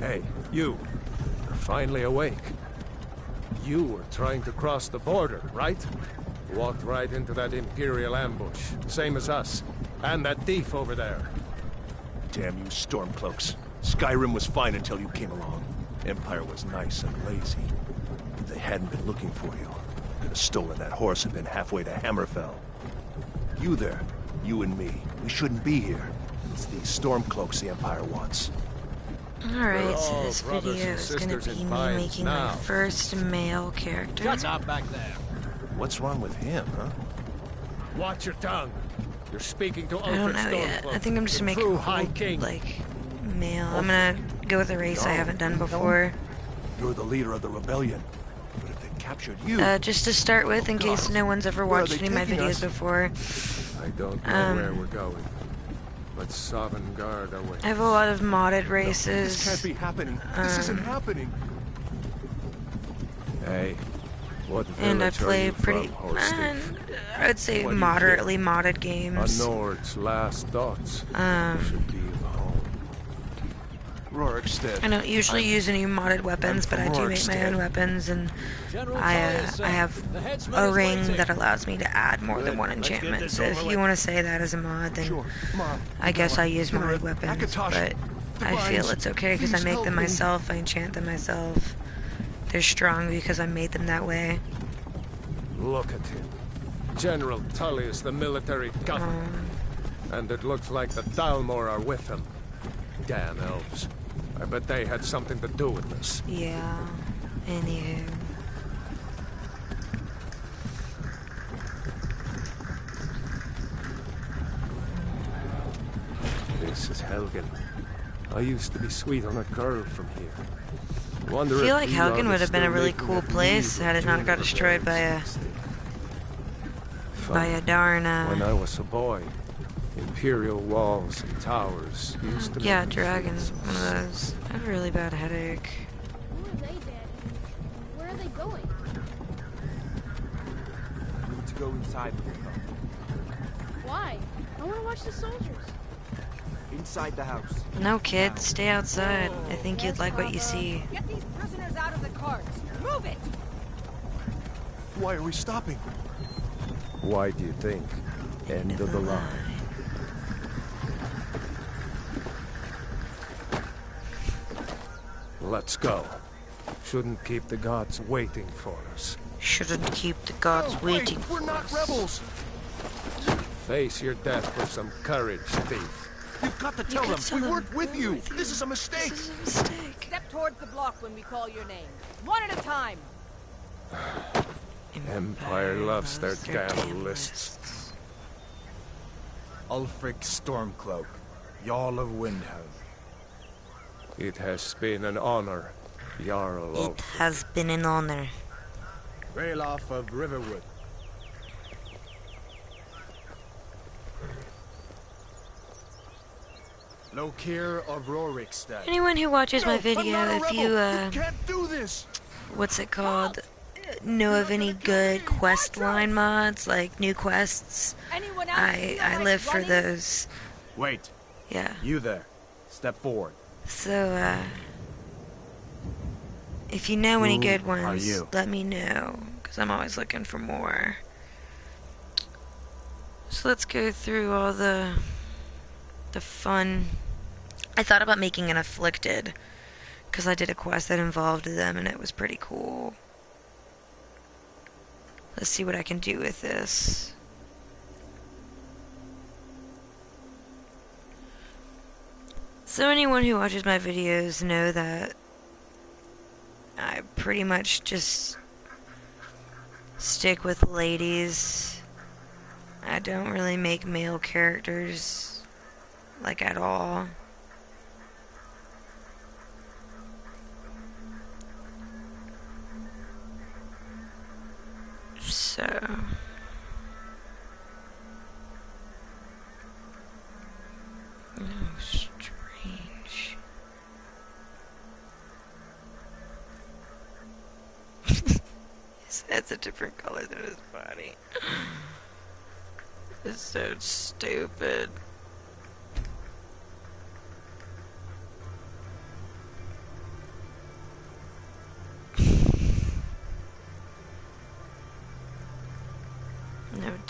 Hey, you. You're finally awake. You were trying to cross the border, right? Walked right into that Imperial ambush, same as us. And that thief over there. Damn you Stormcloaks. Skyrim was fine until you came along. Empire was nice and lazy. If they hadn't been looking for you, could have stolen that horse and been halfway to Hammerfell. You there, you and me, we shouldn't be here. It's these Stormcloaks the Empire wants. Alright, so this video is gonna be me making my first male character. Shut up back there. What's wrong with him, huh? Watch your tongue. You're speaking to I don't know yet. I think I'm just gonna make it like male. I'm gonna go with a race I haven't done before. You're the leader of the rebellion. But if they captured you... just to start with, in case no one's ever watched any of my videos before. I don't know where we're going. But Sovngarde away. I have a lot of modded races. This can't be happening. This isn't happening. Hey, what and I village play are you pretty, from, I would say moderately modded games. A Nord's last thoughts should be of home. Rorikstead. I don't usually use any modded weapons, but I do make my own weapons, and I have a ring that allows me to add more than one enchantment. So if you want to say that as a mod, then I guess I use modded weapons, but I feel it's okay because I make them myself, I enchant them myself. They're strong because I made them that way. Look at him. General Tullius, the military governor. And it looks like the Dalmor are with him. Damn elves. I bet they had something to do with this. Yeah. Anywho. This is Helgen. I used to be sweet on a girl from here. I feel like Helgen would have been a really cool place had it not got destroyed by a darn When I was a boy, Imperial walls and towers used to yeah, dragons, one of those. I have a really bad headache. Who are they, Dad? Where are they going? I need to go inside. Why? I want to watch the soldiers. Inside the house. No, kid, stay outside. I think you'd like what you see. Get these prisoners out of the carts. Move it! Why are we stopping? Why do you think? End of the line. Let's go. Shouldn't keep the gods waiting for us. Shouldn't keep the gods waiting for us. We're not rebels! Face your death with some courage, thief. You've got to tell them we weren't with you! This is a mistake! This is a mistake. Step towards the block when we call your name. One at a time. Empire loves their damn lists. Ulfric Stormcloak, Jarl of Windhelm. It has been an honor, Jarl. It has been an honor. Ralof of Riverwood. Lokir of Rorikstead. Anyone who watches my video, if you, can't do this! what's it called? Know of any good quest line mods, like new quests? Anyone else I live for those. Wait, Yeah. you there. Step forward. So, if you know any good Who are ones, you? let me know, because I'm always looking for more. So let's go through all the fun. I thought about making an afflicted, because I did a quest that involved them, and it was pretty cool. Let's see what I can do with this. So anyone who watches my videos know that I pretty much just stick with ladies. I don't really make male characters, like, at all. So oh, strange. His head's a different color than his body. It's so stupid.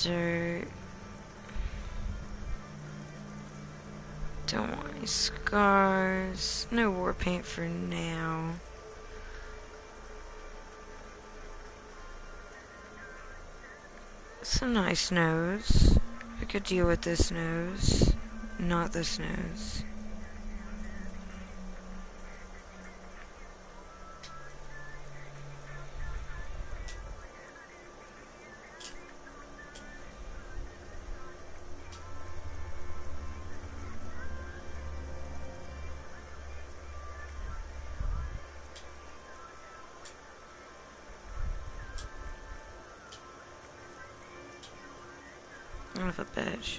dirt. Don't want any scars. No war paint for now. Some nice nose. I could deal with this nose. Not this nose. Son of a bitch.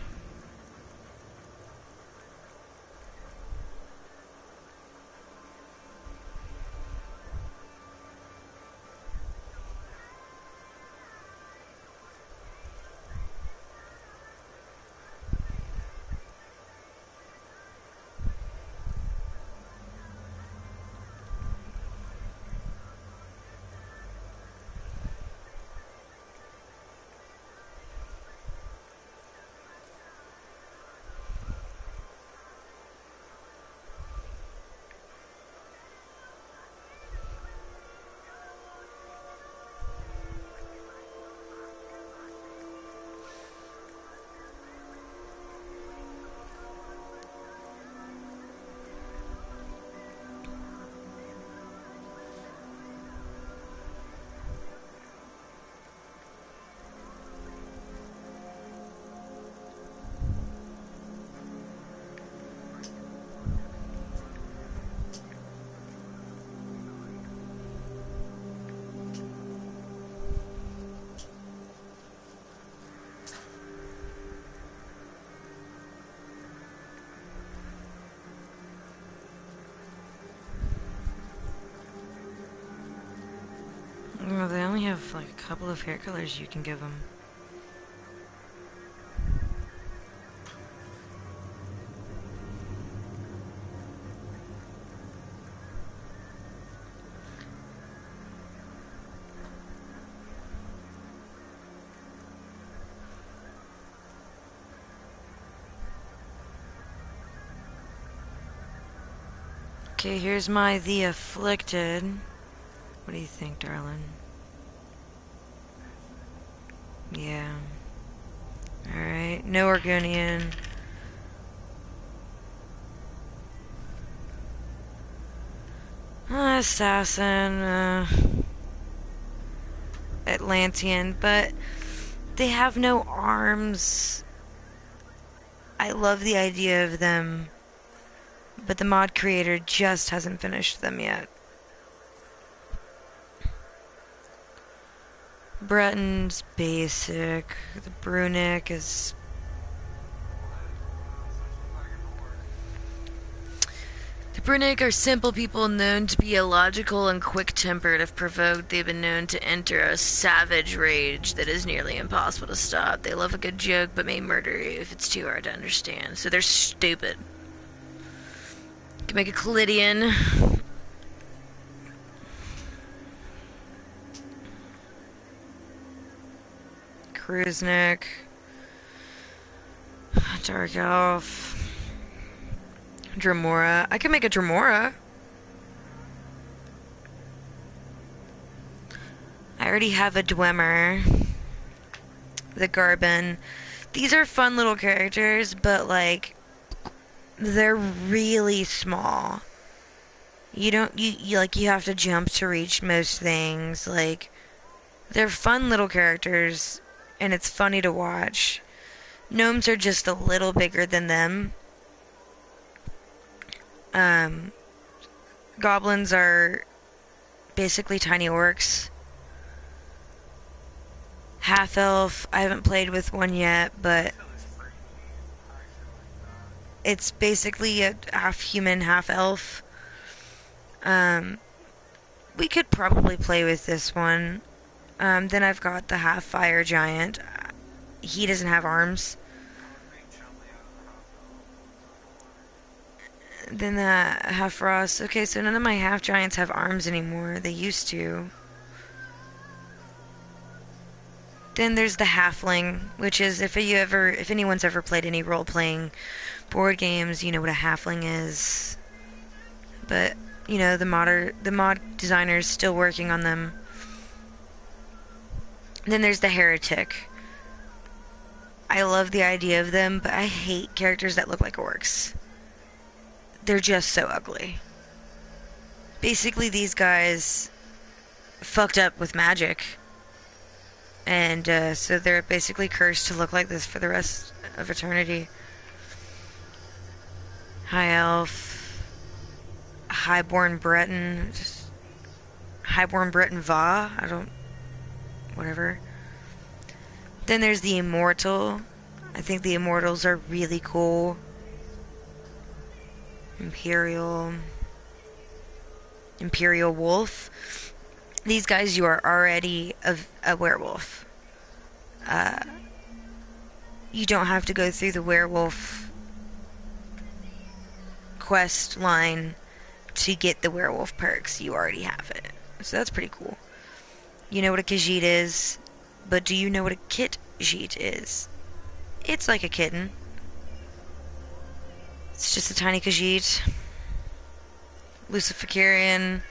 Well, they only have like a couple of hair colors you can give them. Okay, here's my The Afflicted. What do you think, darling? Yeah. Alright, no Oregonian. Assassin, Atlantean, but they have no arms. I love the idea of them, but the mod creator just hasn't finished them yet. Breton's basic. The Brunic is... The Brunic are simple people known to be illogical and quick-tempered. If provoked, they've been known to enter a savage rage that is nearly impossible to stop. They love a good joke, but may murder you if it's too hard to understand. So they're stupid. You can make a Callidian. Kruznik, Dark Elf, Dremora. I could make a Dremora. I already have a Dwemer. The Garben. These are fun little characters, but like, they're really small. You don't, you have to jump to reach most things. Like, they're fun little characters. And it's funny to watch. Gnomes are just a little bigger than them. Goblins are basically tiny orcs. Half-elf, I haven't played with one yet, but it's basically a half-human, half-elf. We could probably play with this one. Then I've got the half-fire giant. He doesn't have arms. Then the half-frost. Okay, so none of my half-giants have arms anymore. They used to. Then there's the halfling, which is if anyone's ever played any role-playing board games, you know what a halfling is. But you know the mod designer's still working on them. Then there's the heretic. I love the idea of them, but I hate characters that look like orcs. They're just so ugly. Basically, these guys fucked up with magic. And so they're basically cursed to look like this for the rest of eternity. High Elf. Highborn Breton. Highborn Breton Va. Whatever. Then there's the Immortal. I think the Immortals are really cool. Imperial Wolf. These guys, you are already a werewolf. You don't have to go through the werewolf quest line to get the werewolf perks. You already have it. So that's pretty cool. You know what a Khajiit is, but do you know what a Kit-Jeet is? It's like a kitten. It's just a tiny Khajiit. Luciferian.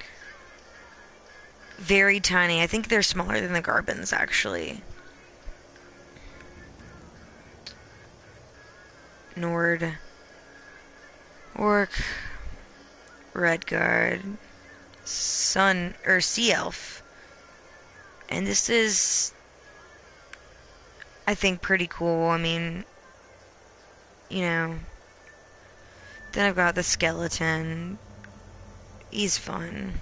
Very tiny. I think they're smaller than the Garbans, actually. Nord. Orc. Redguard. Sea Elf. And this is, I think, pretty cool. I mean, you know. Then I've got the Skeleton. He's fun.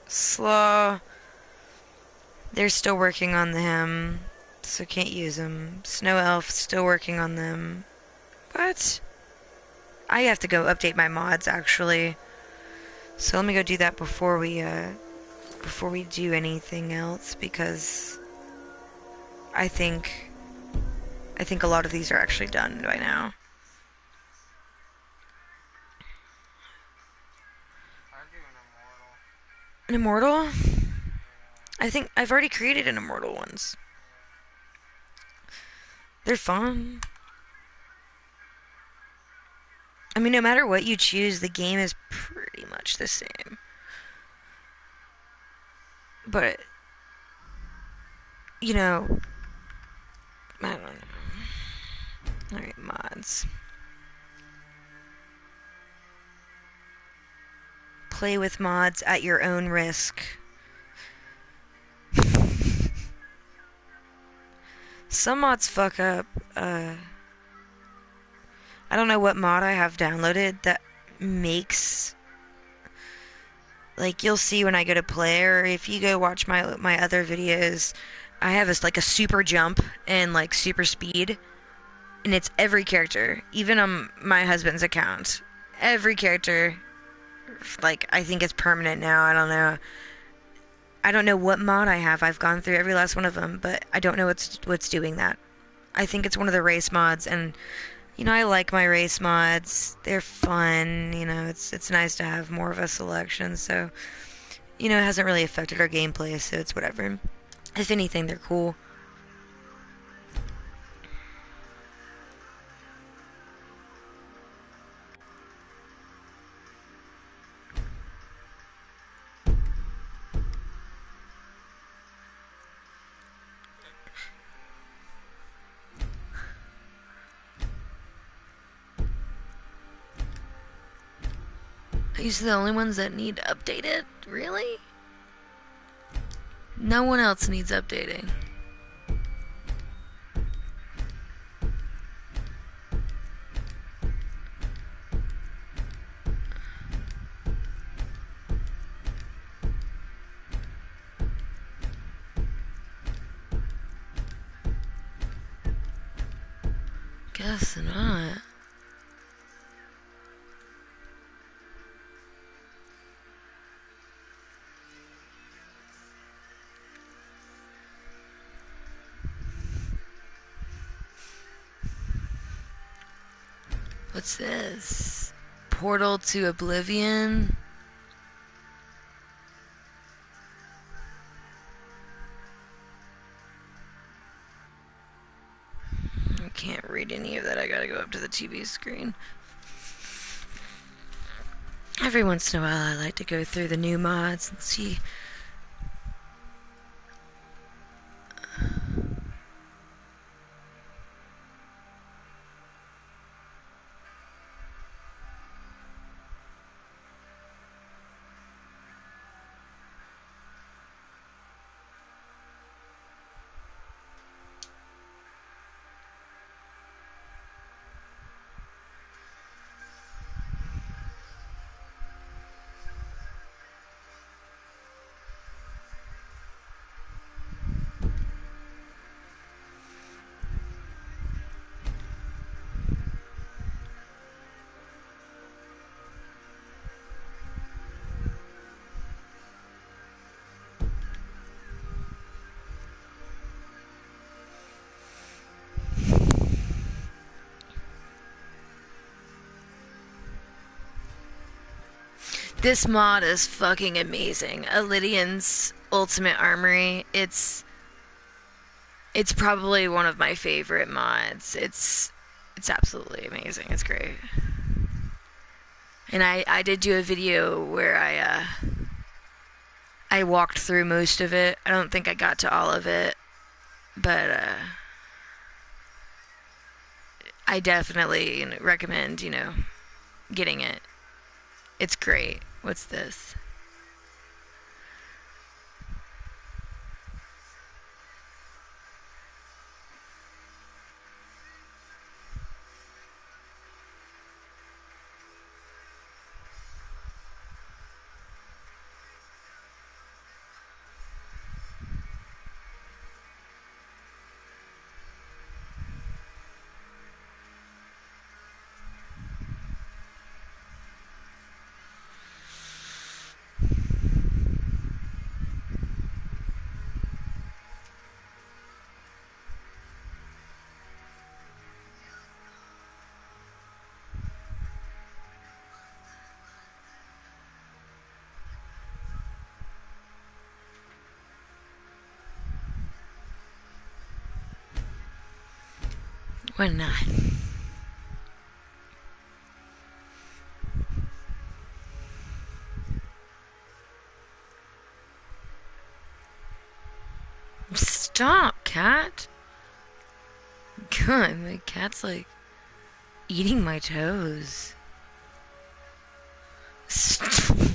Slaw. They're still working on him, so can't use him. Snow Elf, still working on them. What? I have to go update my mods, actually. So let me go do that before we do anything else, because I think a lot of these are actually done by now. An Immortal? I think I've already created an Immortal once. They're fun. I mean, no matter what you choose, the game is pretty much the same. But, you know, I don't know. Alright, mods. Play with mods at your own risk. Some mods fuck up. I don't know what mod I have downloaded that makes, like, you'll see when I go to play, or if you go watch my other videos, I have like a super jump and like super speed, and it's every character, even on my husband's account. Every character, like, I think it's permanent now. I don't know what mod I have. I've gone through every last one of them, but I don't know what's doing that. I think it's one of the race mods, and you know, I like my race mods. They're fun. You know, it's nice to have more of a selection. So, you know, it hasn't really affected our gameplay, so it's whatever. If anything, they're cool. These are the only ones that need updated? Really? No one else needs updating. Guess not. What's this? Portal to Oblivion? read any of that. I gotta go up to the TV screen. Every once in a while, I like to go through the new mods and see. This mod is fucking amazing. Lydian's Ultimate Armory. It's probably one of my favorite mods. It's absolutely amazing. It's great. And I did do a video where I walked through most of it. I don't think I got to all of it, but I definitely recommend, getting it. It's great. What's this? Why not? Stop, cat. God, my cat's like eating my toes. Stop.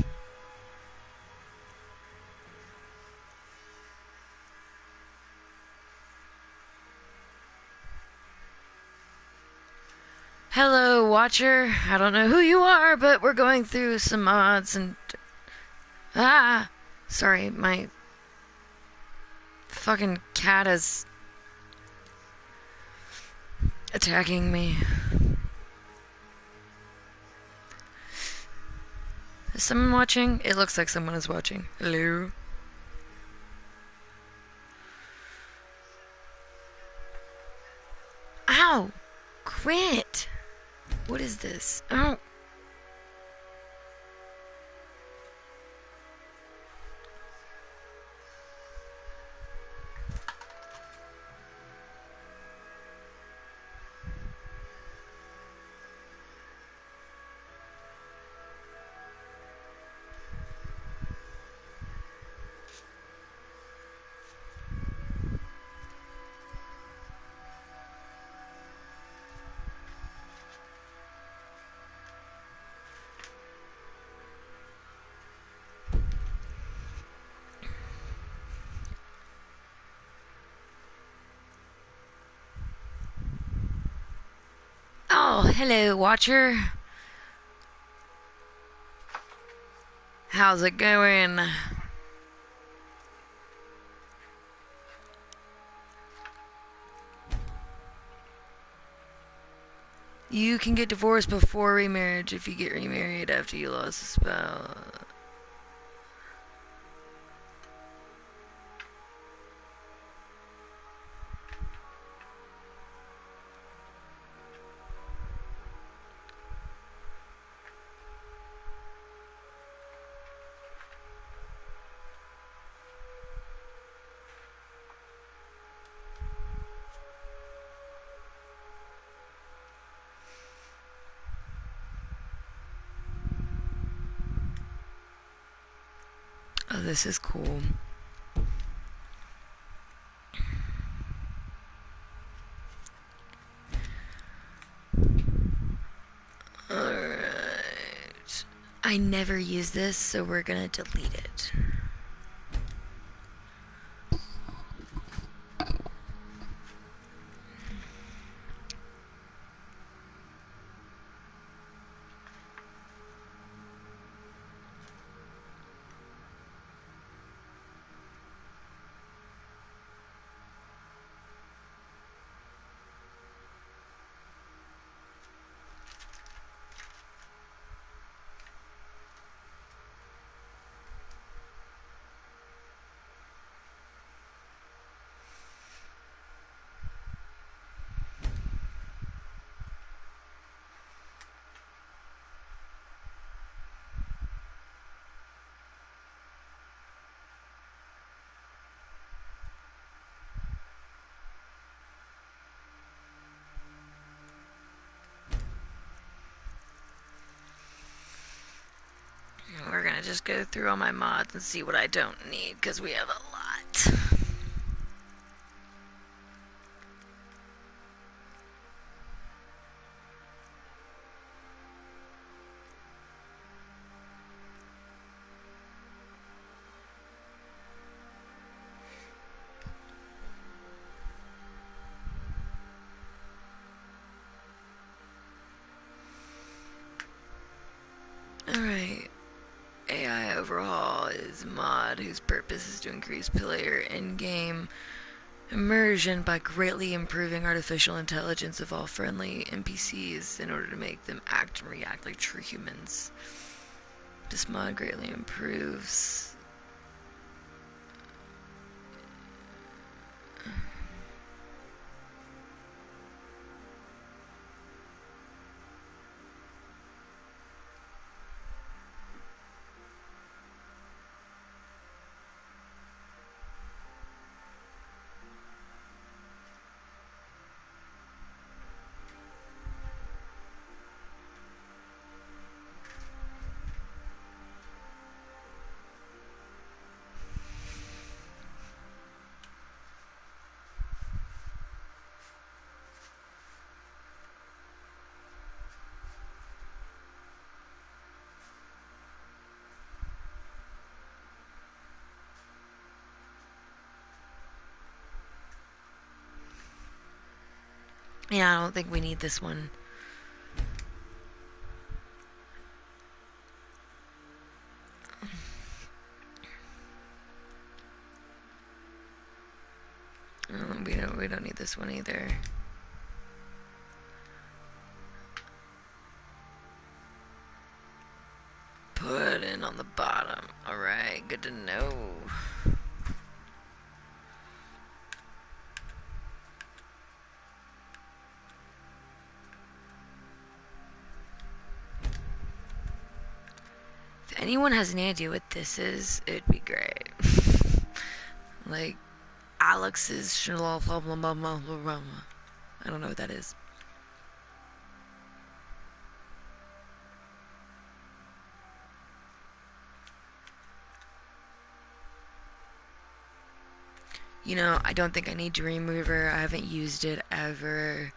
Hello, watcher. I don't know who you are, but we're going through some mods and... Sorry, my fucking cat is attacking me. Is someone watching? It looks like someone is watching. Hello? Ow! Quit! What is this? Oh. Oh, hello, watcher. How's it going? You can get divorced before remarriage if you get remarried after you lost a spouse. Oh, this is cool. Alright. I never use this, so we're gonna delete it. We're gonna just go through all my mods and see what I don't need, because we have a lot. Alright. AI overhaul is a mod whose purpose is to increase player in-game immersion by greatly improving artificial intelligence of all friendly NPCs in order to make them act and react like true humans. This mod greatly improves Yeah, I don't think we need this one. We don't need this one either. Put in on the bottom. Alright, good to know. If anyone has any idea what this is, it'd be great. Like, Alex's I don't know what that is. You know, I don't think I need Dream Reaver. I haven't used it ever.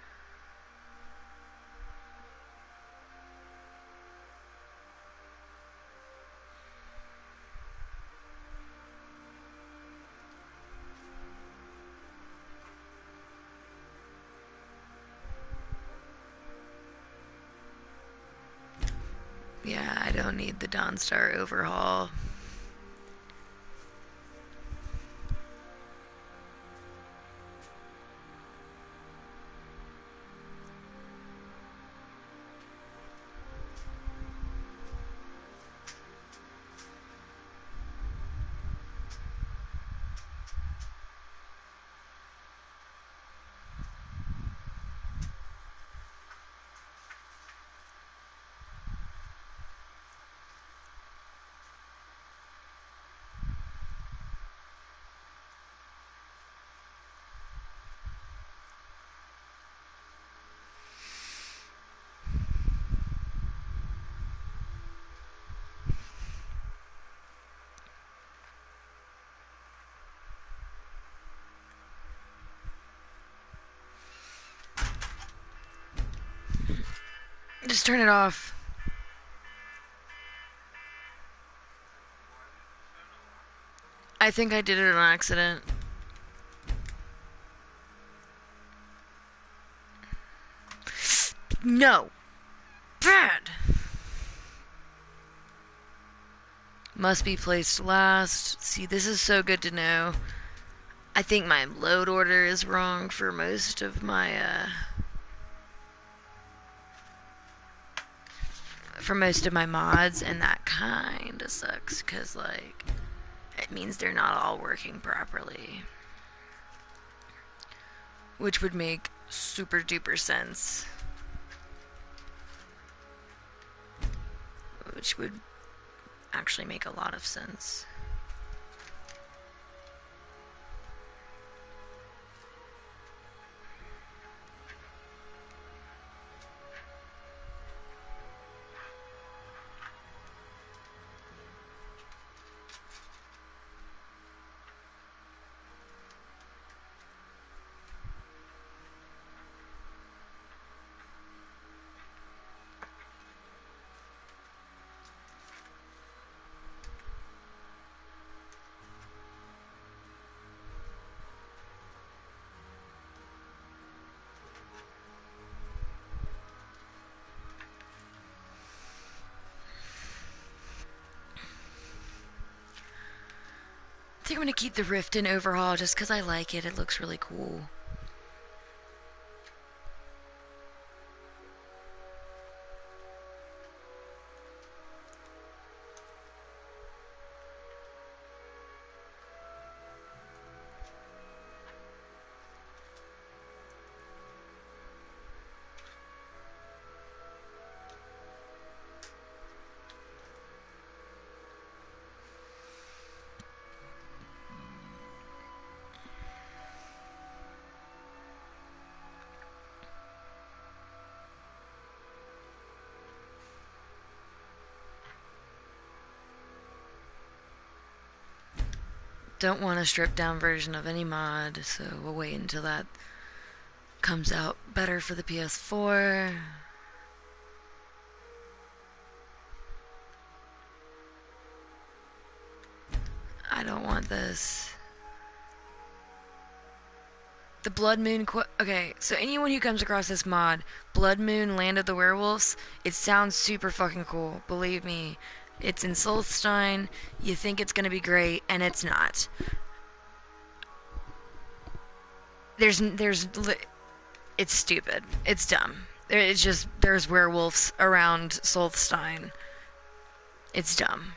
Yeah, I don't need the Dawnstar overhaul. just turn it off? I think I did it on accident. No. Bad. Must be placed last. See, this is so good to know. I think my load order is wrong for most of my, mods, and that kinda sucks, cause, like, it means they're not all working properly. Which would make super duper sense. Which would actually make a lot of sense. I think I'm gonna keep the Rift in overhaul just because I like it. It looks really cool. Don't want a stripped down version of any mod, so we'll wait until that comes out better for the PS4. I don't want this. The Blood Moon okay, so anyone who comes across this mod, Blood Moon Land of the Werewolves, it sounds super fucking cool, believe me. It's in Solstein, you think it's gonna be great, and it's not. It's stupid. It's dumb. It's just, there's werewolves around Solstein. It's dumb.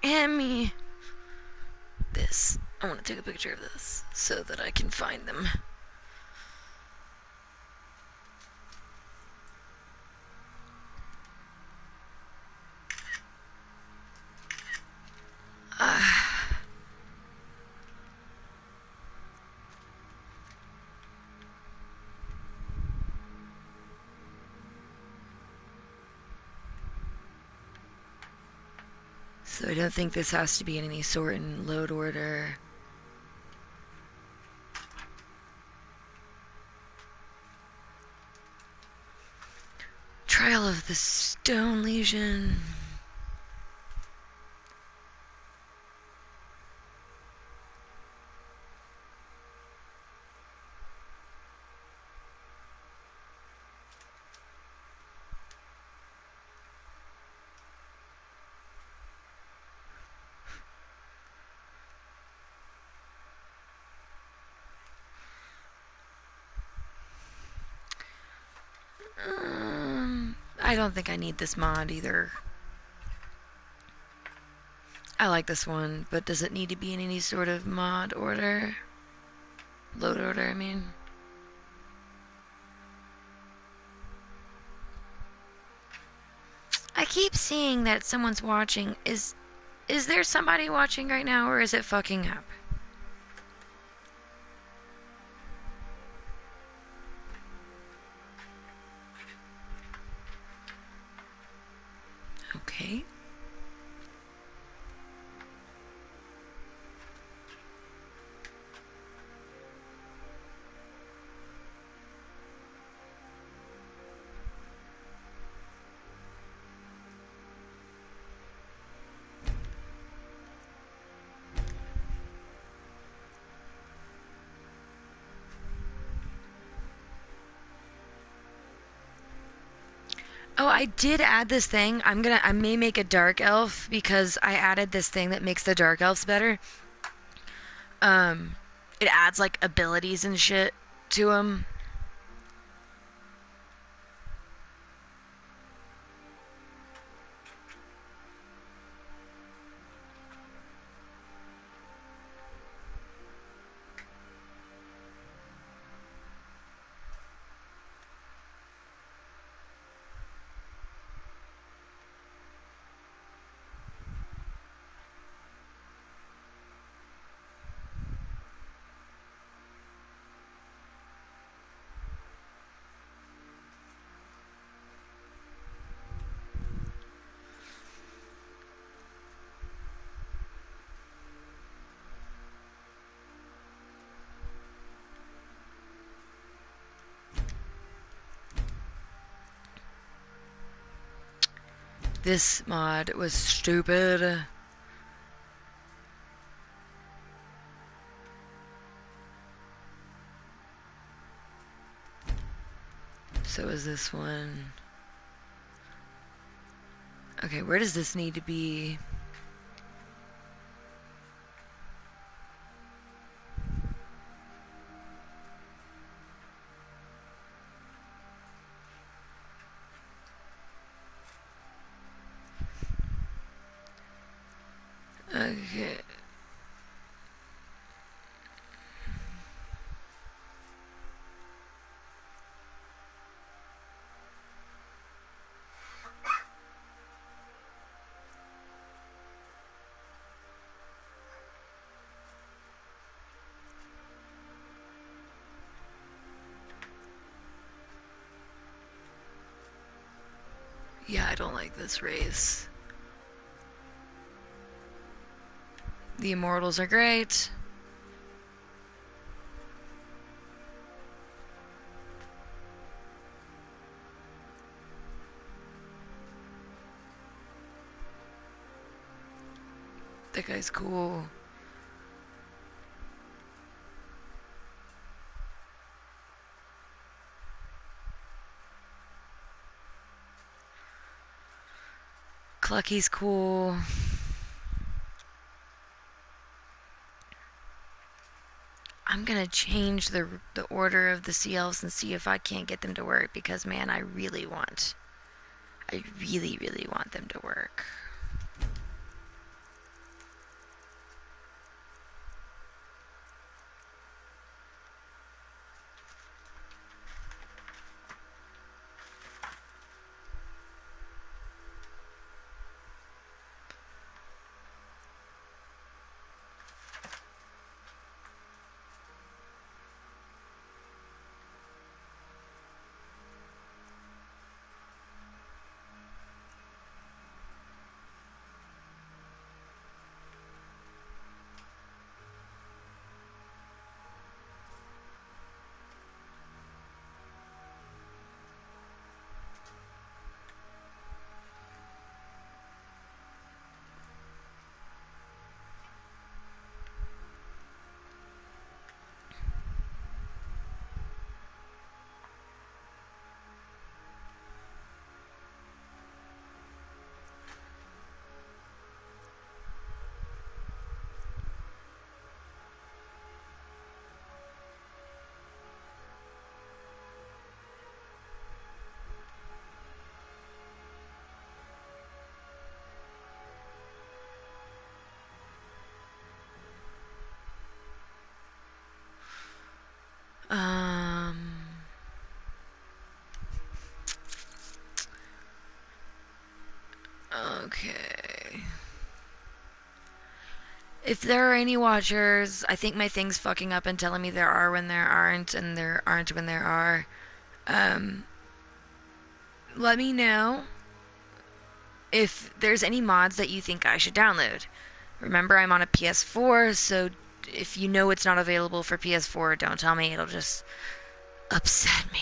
Hand me this. I want to take a picture of this so that I can find them. So I don't think this has to be in any sort in load order. Trial of the Stone Legion. I don't think I need this mod either. I like this one, but does it need to be in any sort of mod order? Load order, I mean. I keep seeing that someone's watching. Is there somebody watching right now, or is it fucking up? Okay. Oh, I did add this thing. I may make a dark elf because I added this thing that makes the dark elves better. It adds like abilities and shit to them. This mod was stupid. So is this one. Okay, where does this need to be? Okay. Yeah, I don't like this race. The Immortals are great. That guy's cool. Clucky's cool. I'm gonna change the order of the sea elves and see if I can't get them to work because, man, I really want them to work. Okay. If there are any watchers, I think my thing's fucking up and telling me there are when there aren't, and there aren't when there are. Let me know if there's any mods that you think I should download. Remember, I'm on a PS4, so if you know it's not available for PS4, don't tell me. It'll just upset me.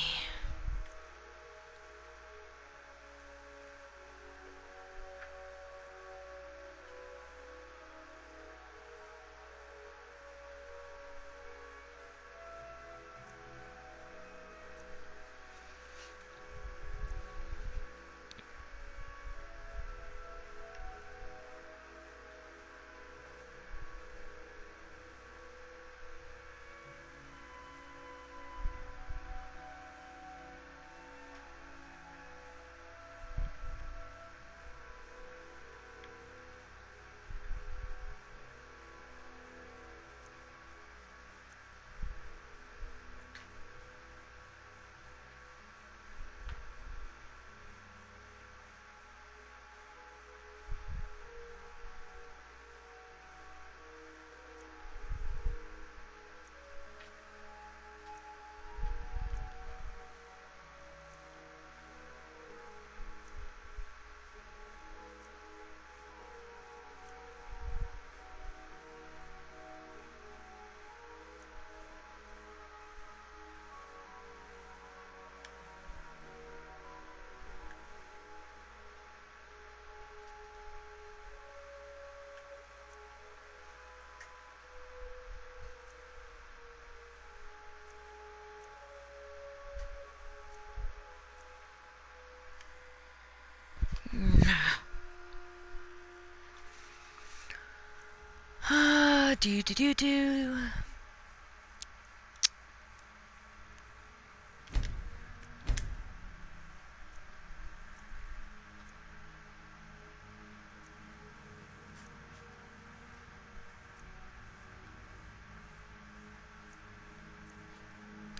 Do do do do.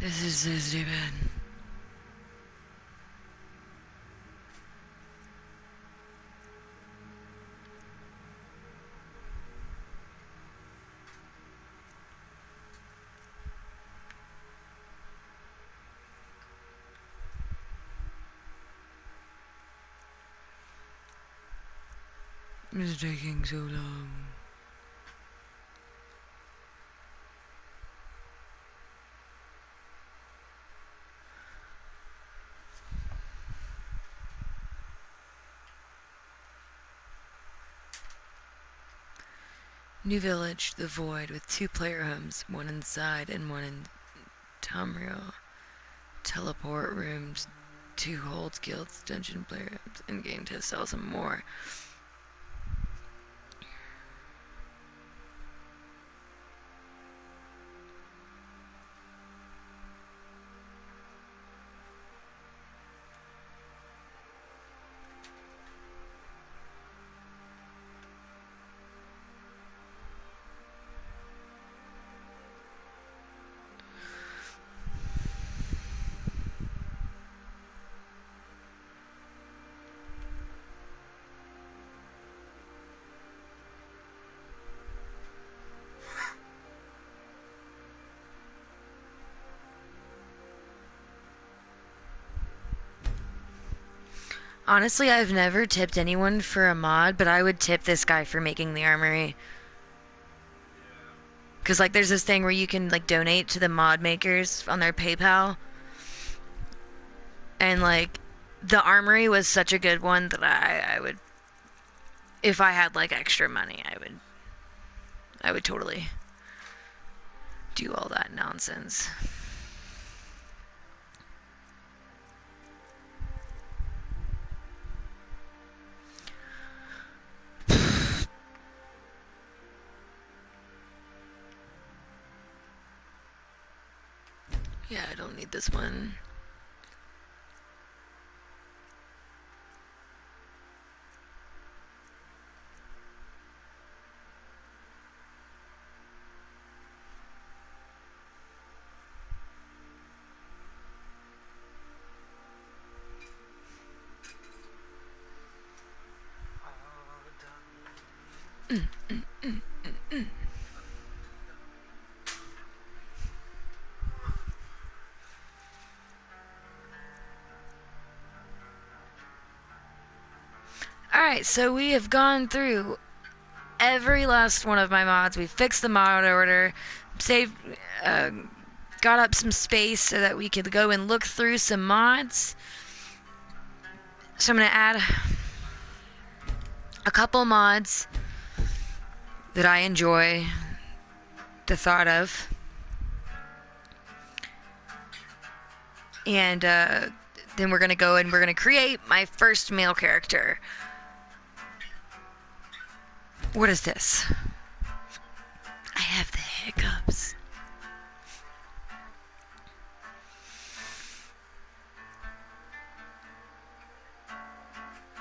This is so stupid. It's taking so long. New village, the void, with 2 player homes, one inside and one in Tamriel. Teleport rooms, 2 holds guilds, dungeon player rooms, in-game to sell some more. Honestly, I've never tipped anyone for a mod, but I would tip this guy for making the armory. Because, like, there's this thing where you can, like, donate to the mod makers on their PayPal. And, like, the armory was such a good one that I would... If I had, like, extra money, I would totally do all that nonsense. Yeah, I don't need this one. Alright, so we have gone through every last one of my mods. We fixed the mod order, saved, got up some space so that we could go and look through some mods. So I'm going to add a couple mods that I enjoy the thought of. And then we're going to go and we're going to create my first male character. What is this? I have the hiccups.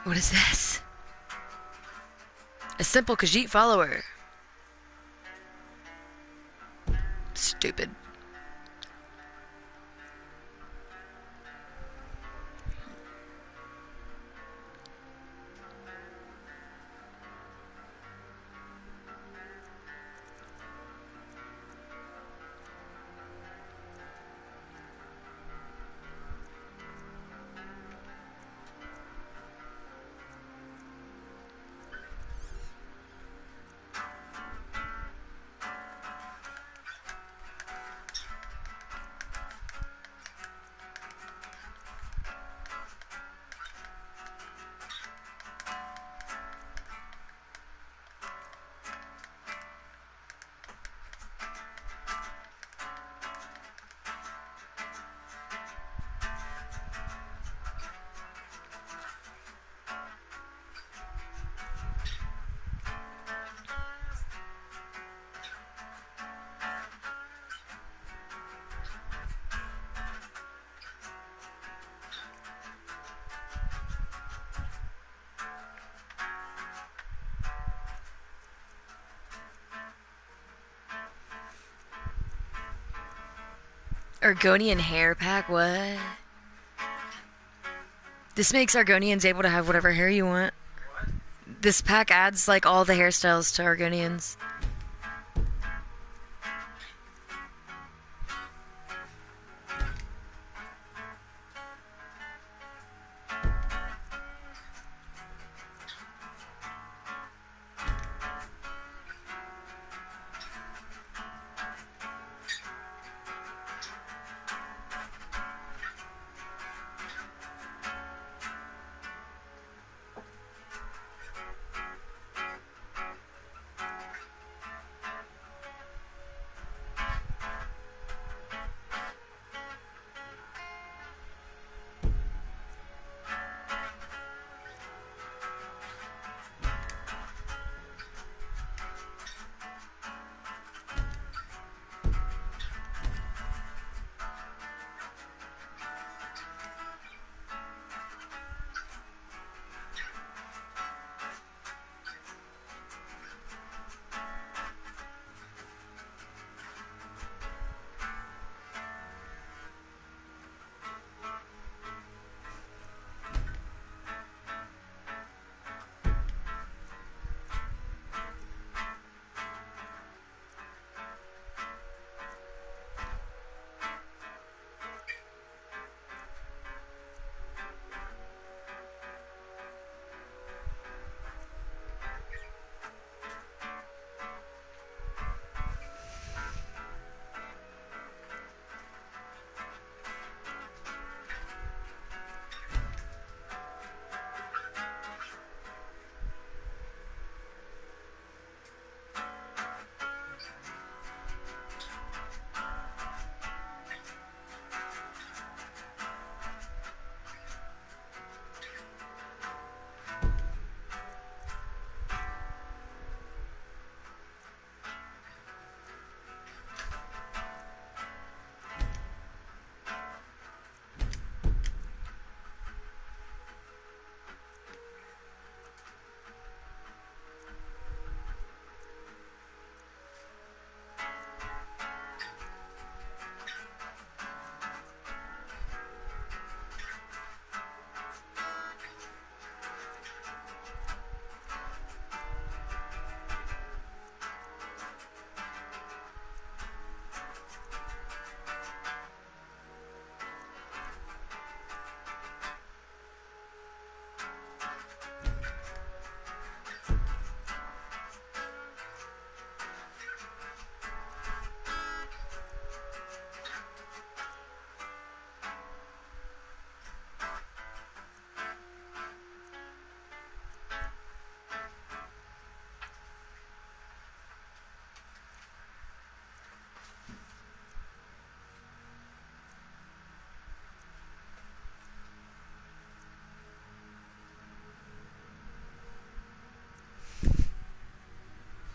What is this? A simple Khajiit follower. Stupid. Argonian hair pack, what? This makes Argonians able to have whatever hair you want. This pack adds like all the hairstyles to Argonians.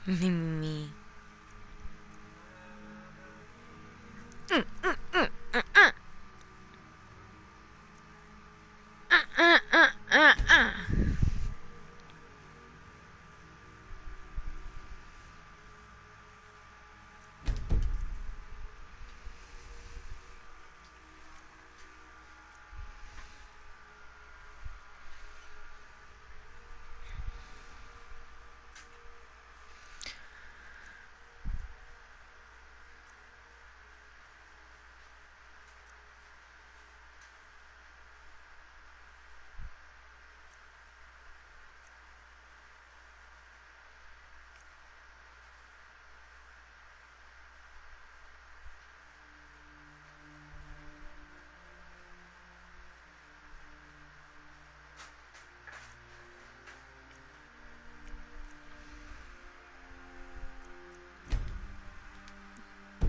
Me.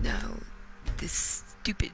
No, this stupid.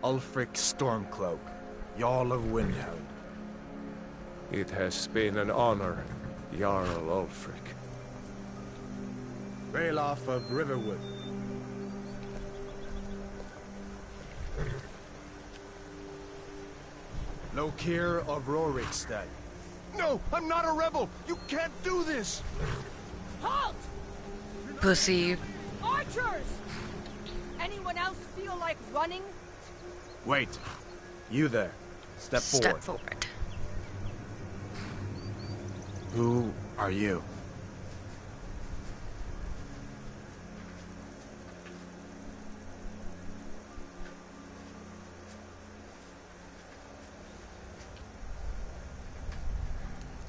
Ulfric Stormcloak, Jarl of Windhelm. It has been an honor, Jarl Ulfric. Ralof of Riverwood. Lokir of Rorikstead. No, I'm not a rebel! You can't do this! Halt! Pussy. Archers! Anyone else feel like running? Wait. You there. Step forward. Step forward. Who are you?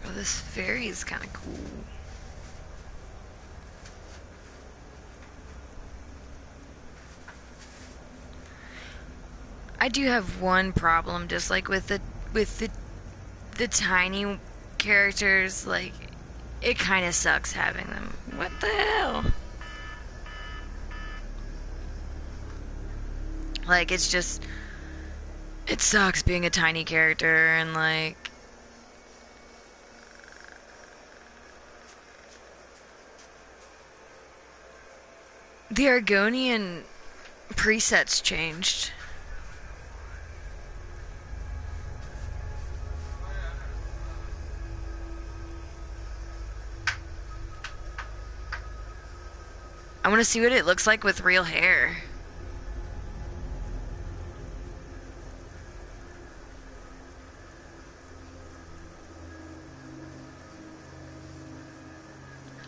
Oh, this fairy is kind of cool. I do have one problem, just like with the tiny characters, like it kind of sucks having them. What the hell? Like it's just, it sucks being a tiny character and like the Argonian presets changed. I want to see what it looks like with real hair.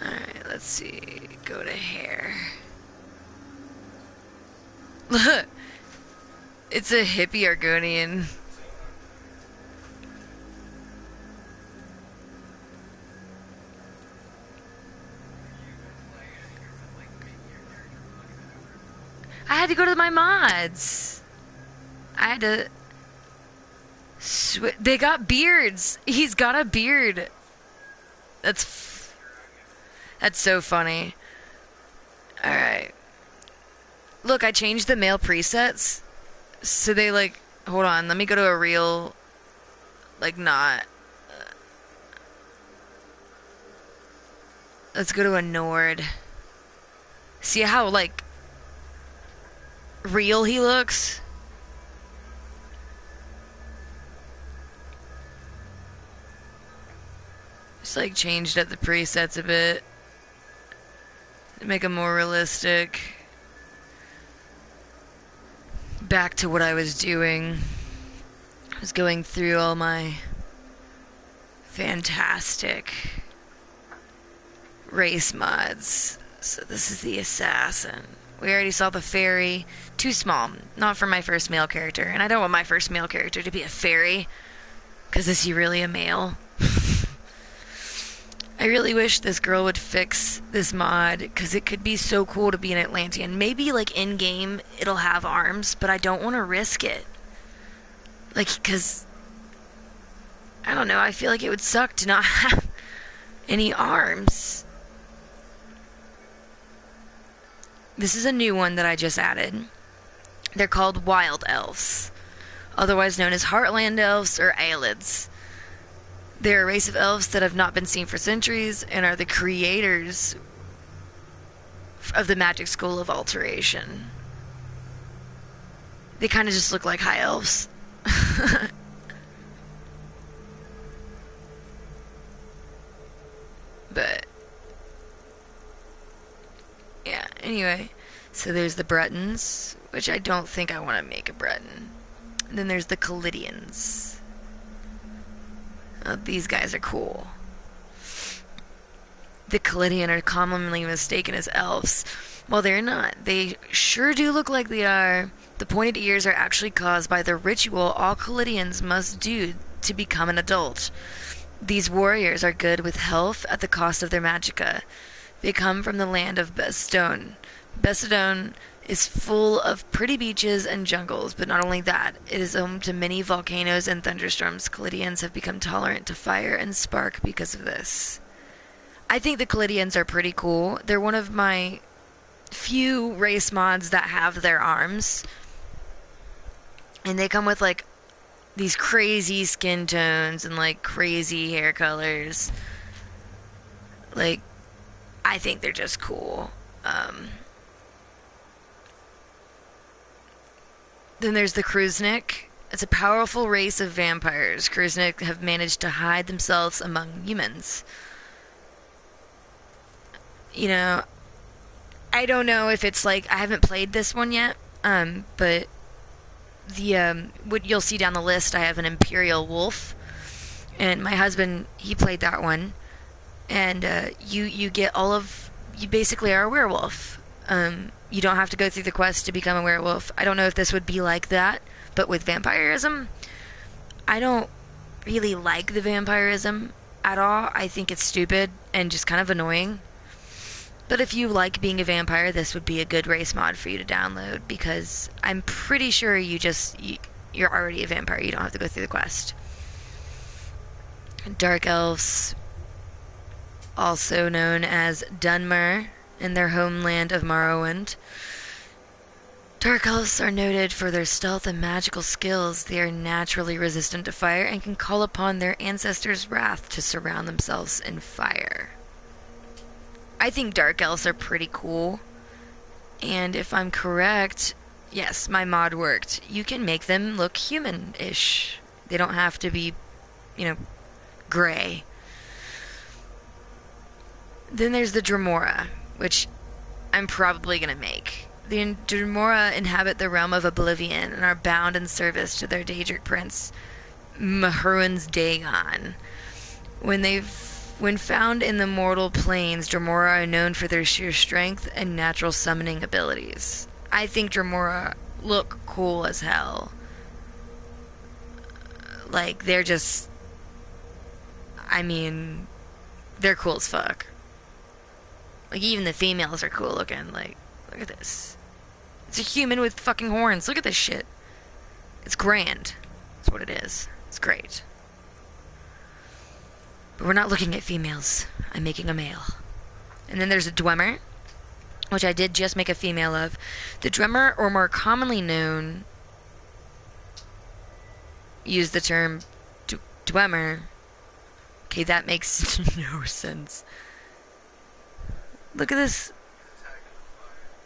Alright, let's see. Go to hair. Look! It's a hippie Argonian. I had to go to my mods. I had to... They got beards. He's got a beard. That's so funny. Alright. Look, I changed the male presets. So they like... Hold on, let me go to a real... Like not... Let's go to a Nord. See how like... real he looks? Just like changed up the presets a bit to make them more realistic. Back to what I was doing. I was going through all my fantastic race mods. So this is the assassin. We already saw the fairy. Too small. Not for my first male character. And I don't want my first male character to be a fairy. Because is he really a male? I really wish this girl would fix this mod. Because it could be so cool to be an Atlantean. Maybe like in-game it'll have arms. But I don't want to risk it. Like, because... I don't know. I feel like it would suck to not have any arms. This is a new one that I just added. They're called Wild Elves, otherwise known as Heartland Elves or Aelids. They're a race of elves that have not been seen for centuries and are the creators of the magic school of alteration. They kind of just look like high elves. But yeah, anyway, so there's the Bretons, which I don't think I want to make a Breton. And then there's the Callidians. These guys are cool. The Callidian are commonly mistaken as elves. Well, they're not. They sure do look like they are. The pointed ears are actually caused by the ritual all Callidians must do to become an adult. These warriors are good with health at the cost of their magicka. They come from the land of Bestone. Bestone is full of pretty beaches and jungles, but not only that, it is home to many volcanoes and thunderstorms. Callidians have become tolerant to fire and spark because of this. I think the Callidians are pretty cool. They're one of my few race mods that have their arms. And they come with, like, these crazy skin tones and, like, crazy hair colors. Like, I think they're just cool. Then there's the Kruznik. It's a powerful race of vampires. Kruznik have managed to hide themselves among humans. You know, I don't know if it's like, I haven't played this one yet, but the what you'll see down the list, I have an Imperial Wolf, and my husband, he played that one, and you get all of, you basically are a werewolf. You don't have to go through the quest to become a werewolf. I don't know if this would be like that, but with vampirism, I don't really like the vampirism at all. I think it's stupid and just kind of annoying. But if you like being a vampire, this would be a good race mod for you to download, because I'm pretty sure you're already a vampire. You don't have to go through the quest. Dark Elves, also known as Dunmer, in their homeland of Morrowind. Dark Elves are noted for their stealth and magical skills. They are naturally resistant to fire and can call upon their ancestors' wrath to surround themselves in fire. I think Dark Elves are pretty cool. And if I'm correct, yes, my mod worked. You can make them look human-ish. They don't have to be, gray. Then there's the Dremora, which I'm probably going to make. The Dremora inhabit the realm of oblivion and are bound in service to their Daedric prince, Mahurin's Dagon. When found in the mortal planes, Dremora are known for their sheer strength and natural summoning abilities. I think Dremora look cool as hell. Like, they're just... they're cool as fuck. Like, even the females are cool looking. Like, look at this. It's a human with fucking horns. Look at this shit. It's grand. That's what it is. It's great. But we're not looking at females. I'm making a male. And then there's a Dwemer, which I did just make a female of. The Dwemer, or more commonly known, use the term Dwemer. Okay, that makes no sense. Look at this.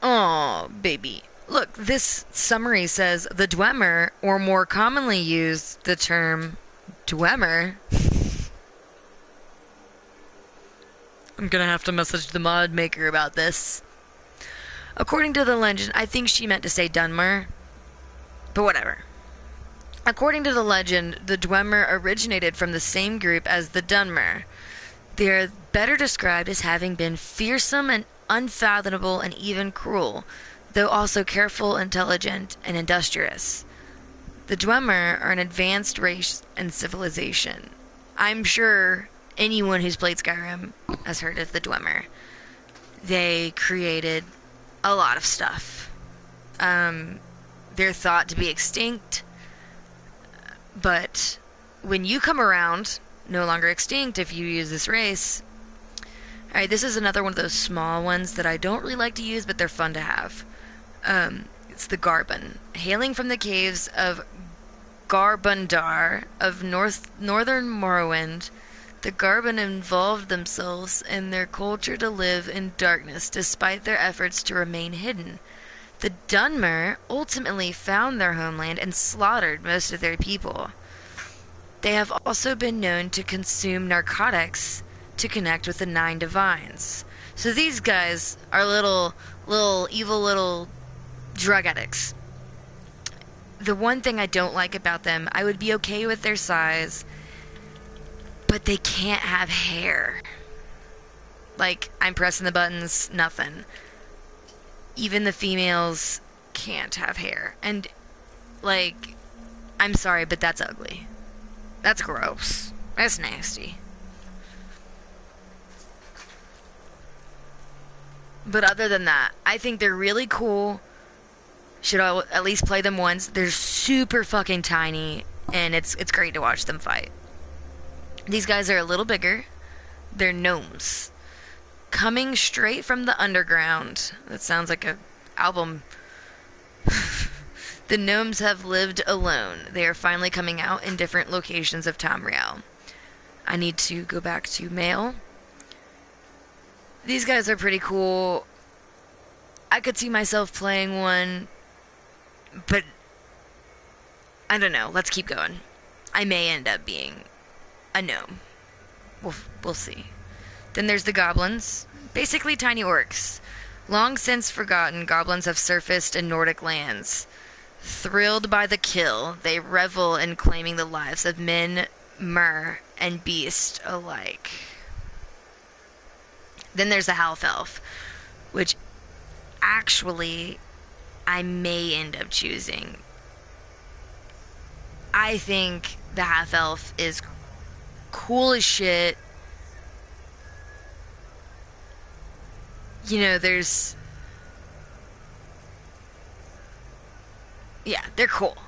Oh, baby. Look, this summary says the Dwemer, or more commonly used the term Dwemer. I'm gonna have to message the mod maker about this. According to the legend, I think she meant to say Dunmer, but whatever. According to the legend, the Dwemer originated from the same group as the Dunmer. They are better described as having been fearsome and unfathomable and even cruel, though also careful, intelligent, and industrious. The Dwemer are an advanced race and civilization. I'm sure anyone who's played Skyrim has heard of the Dwemer. They created a lot of stuff. They're thought to be extinct, but when you come around, no longer extinct if you use this race. Alright, this is another one of those small ones that I don't really like to use, but they're fun to have. It's the Garban. Hailing from the caves of Garbundar of northern Morrowind, the Garban involved themselves in their culture to live in darkness despite their efforts to remain hidden. The Dunmer ultimately found their homeland and slaughtered most of their people. They have also been known to consume narcotics to connect with the Nine Divines. So these guys are little evil little drug addicts. The one thing I don't like about them, I would be okay with their size, but they can't have hair. Like, I'm pressing the buttons, nothing. Even the females can't have hair. And, like, I'm sorry, but that's ugly. That's gross. That's nasty. But other than that, I think they're really cool. Should at least play them once. They're super fucking tiny, and it's great to watch them fight. These guys are a little bigger. They're gnomes. Coming straight from the underground. That sounds like an album The gnomes have lived alone. They are finally coming out in different locations of Tamriel. I need to go back to mail. These guys are pretty cool. I could see myself playing one, but I don't know. Let's keep going. I may end up being a gnome. We'll see. Then there's the goblins. Basically tiny orcs. Long since forgotten, goblins have surfaced in Nordic lands. Thrilled by the kill, they revel in claiming the lives of men, mer, and beast alike. Then there's the half-elf, which actually I may end up choosing. I think the half-elf is cool as shit. You know, yeah, they're cool.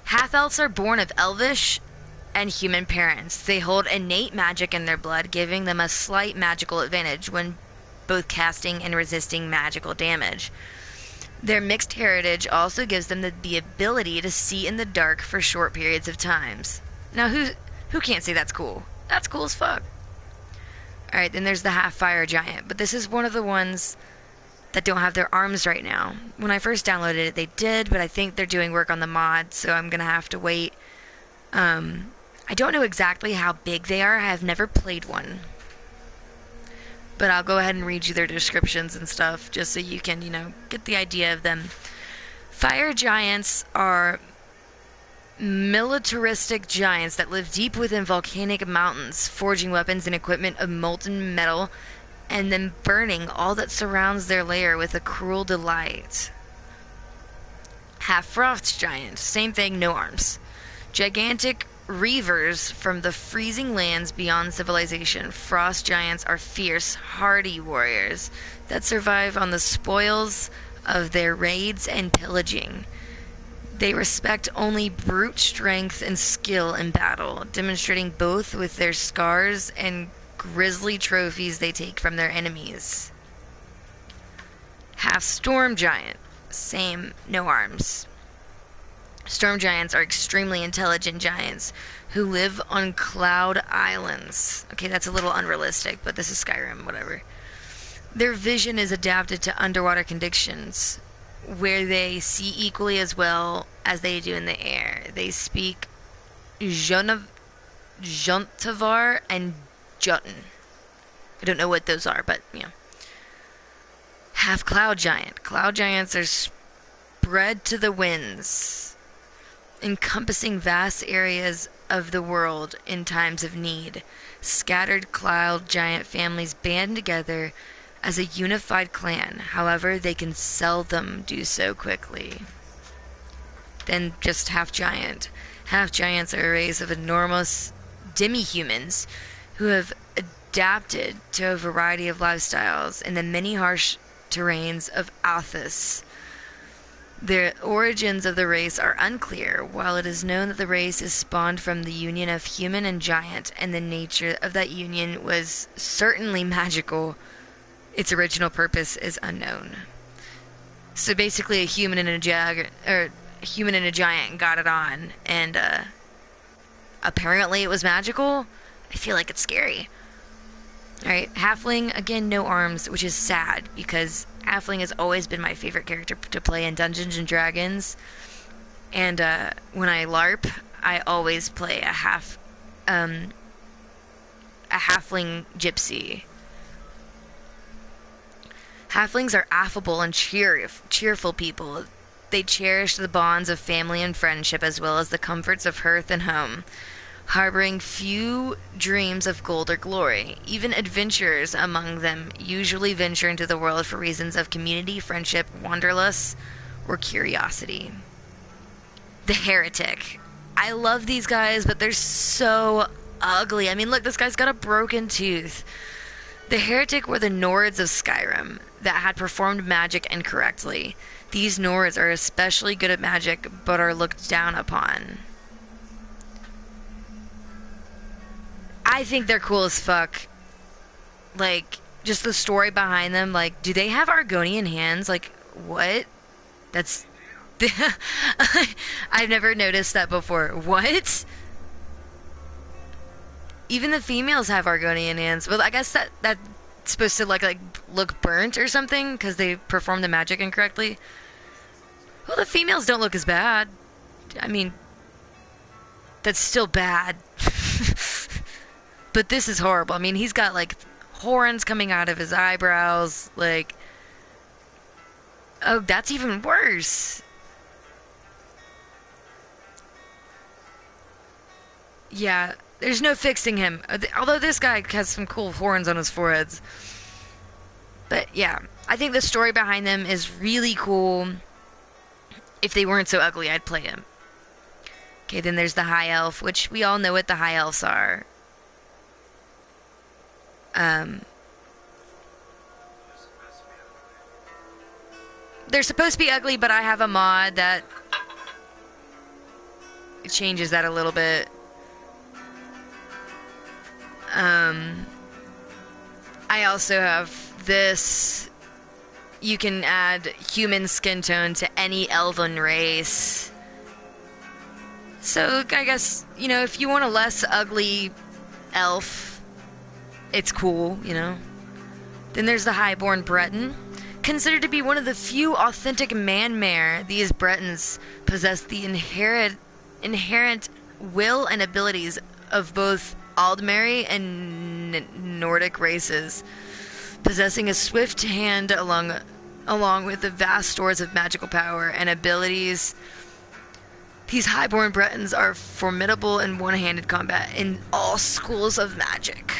Half-elves are born of elvish and human parents. They hold innate magic in their blood, giving them a slight magical advantage when both casting and resisting magical damage. Their mixed heritage also gives them the ability to see in the dark for short periods of times. Now, who can't say that's cool? That's cool as fuck. Alright, then there's the half-fire giant, but this is one of the ones that don't have their arms right now. When I first downloaded it, they did, but I think they're doing work on the mod, so I'm gonna have to wait. I don't know exactly how big they are. I have never played one. But I'll go ahead and read you their descriptions and stuff, just so you can, get the idea of them. Fire giants are militaristic giants that live deep within volcanic mountains, forging weapons and equipment of molten metal, and then burning all that surrounds their lair with a cruel delight. Half-frost giant, same thing, no arms. Gigantic reavers from the freezing lands beyond civilization. Frost giants are fierce, hardy warriors that survive on the spoils of their raids and pillaging. They respect only brute strength and skill in battle, demonstrating both with their scars and grisly trophies they take from their enemies. Half-storm giant, same, no arms. Storm giants are extremely intelligent giants who live on cloud islands. Okay, that's a little unrealistic, but this is Skyrim, whatever. Their vision is adapted to underwater conditions, where they see equally as well as they do in the air. They speak Jontavar and Jotun. I don't know what those are, but, Half cloud giant. Cloud giants are spread to the winds, encompassing vast areas of the world in times of need. Scattered cloud giant families band together as a unified clan. However, they can seldom do so quickly. Then just half giant. Half giants are a race of enormous demi-humans who have adapted to a variety of lifestyles in the many harsh terrains of Althus. The origins of the race are unclear. While it is known that the race is spawned from the union of human and giant, and the nature of that union was certainly magical, its original purpose is unknown. So basically, a human and a giant got it on, and apparently it was magical. I feel like it's scary. Alright, Halfling, again, no arms, which is sad, because Halfling has always been my favorite character to play in Dungeons & Dragons. And when I LARP, I always play a Halfling Gypsy. Halflings are affable and cheerful people. They cherish the bonds of family and friendship, as well as the comforts of hearth and home, harboring few dreams of gold or glory. Even adventurers among them usually venture into the world for reasons of community, friendship, wanderlust, or curiosity. The Heretic. I love these guys, but they're so ugly. I mean, look, this guy's got a broken tooth. The Heretic were the Nords of Skyrim that had performed magic incorrectly. These Nords are especially good at magic, but are looked down upon. I think they're cool as fuck. Like, just the story behind them. Like, do they have Argonian hands? Like, what? That's I've never noticed that before. What? Even the females have Argonian hands. Well, I guess that's supposed to like look burnt or something because they perform the magic incorrectly. Well, the females don't look as bad. I mean, that's still bad. But this is horrible. I mean, he's got like horns coming out of his eyebrows. Like, oh, that's even worse. Yeah, there's no fixing him. Although this guy has some cool horns on his foreheads. But yeah, I think the story behind them is really cool. If they weren't so ugly, I'd play him. Okay, then there's the High Elf, which we all know what the High Elves are. They're supposed to be ugly, but I have a mod that changes that a little bit. I also have this. You can add human skin tone to any elven race. So I guess, you know, if you want a less ugly elf, it's cool, you know. Then there's the Highborn Breton. Considered to be one of the few authentic man-mare, these Bretons possess the inherent will and abilities of both Aldmeri and Nordic races, possessing a swift hand along with the vast stores of magical power and abilities. These highborn Bretons are formidable in one-handed combat in all schools of magic.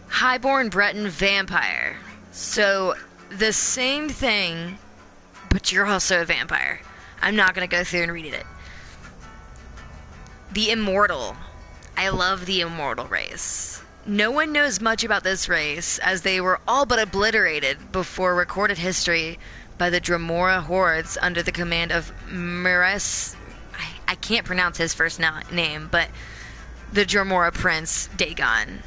Highborn Breton Vampire. So, the same thing, but you're also a vampire. I'm not going to go through and read it. The Immortal. I love the Immortal race. No one knows much about this race, as they were all but obliterated before recorded history by the Dremora hordes under the command of Mires. I can't pronounce his first name, but the Dremora Prince Dagon.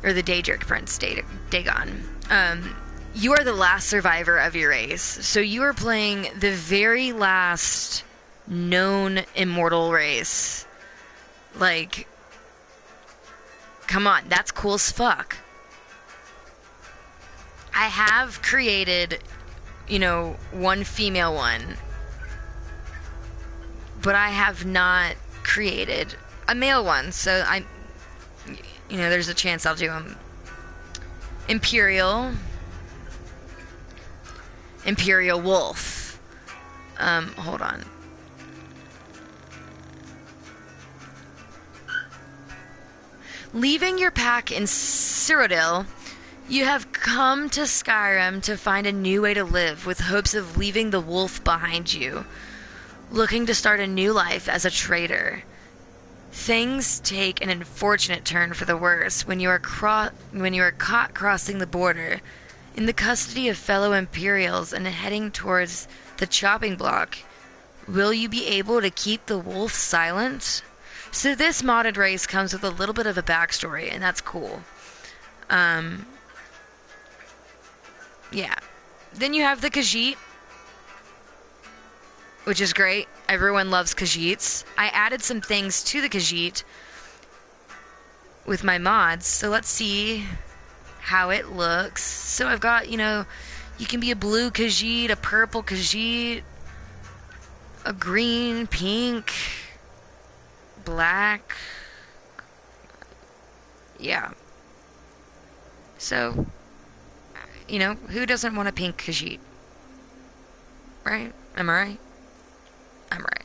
Or the Daedric Prince Dagon. You are the last survivor of your race, so you are playing the very last known immortal race. Like, come on, that's cool as fuck. I have created, you know, one female one, but I have not created a male one, so you know, there's a chance I'll do them. Imperial Wolf. Hold on. Leaving your pack in Cyrodiil, you have come to Skyrim to find a new way to live, with hopes of leaving the wolf behind you, looking to start a new life as a trader. Things take an unfortunate turn for the worse when you are caught crossing the border, in the custody of fellow Imperials and heading towards the chopping block. Will you be able to keep the wolf silent? So this modded race comes with a little bit of a backstory, and that's cool. Yeah. Then you have the Khajiit, which is great. Everyone loves Khajiits. I added some things to the Khajiit with my mods, so let's see how it looks. So I've got, you know, you can be a blue Khajiit, a purple Khajiit, a green, pink, black. Yeah. So, you know, who doesn't want a pink Khajiit? Right? Am I right? I'm right.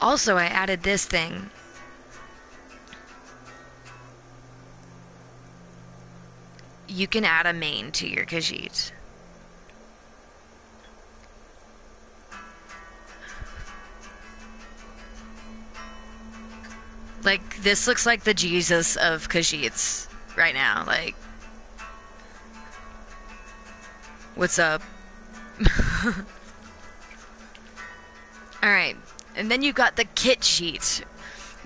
Also, I added this thing. You can add a main to your Khajiit. Like, this looks like the Jesus of Khajiits right now. Like, what's up? Alright, and then you got the kit sheet.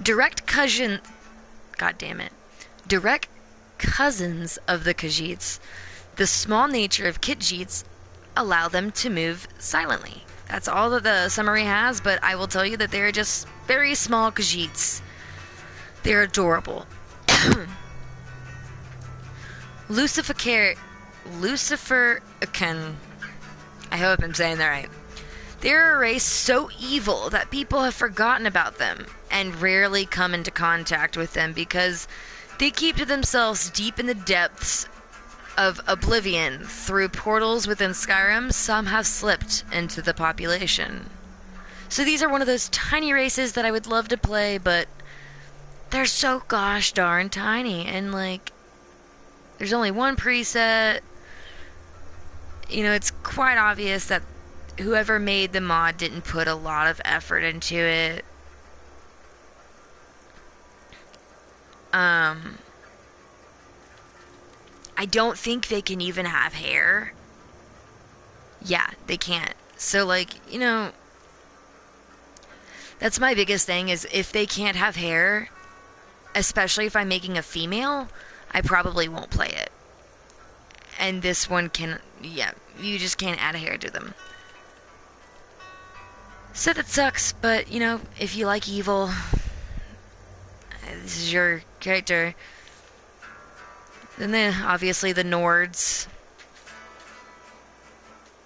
Direct cousins of the Khajiits. the small nature of Khajiits allow them to move silently. That's all that the summary has, but I will tell you that they're just very small Khajiits. They're adorable. Lucifer, I hope I'm saying that right. They're a race so evil that people have forgotten about them and rarely come into contact with them because they keep to themselves deep in the depths of oblivion. Through portals within Skyrim, some have slipped into the population. So these are one of those tiny races that I would love to play, but they're so gosh darn tiny, and like, there's only one preset. You know, it's quite obvious that whoever made the mod didn't put a lot of effort into it. I don't think they can even have hair. Yeah, they can't. So, like, you know, that's my biggest thing, is if they can't have hair, especially if I'm making a female, I probably won't play it. And this one can, yeah, you just can't add hair to them. So that sucks, but, you know, if you like evil, this is your character. And then, obviously, the Nords,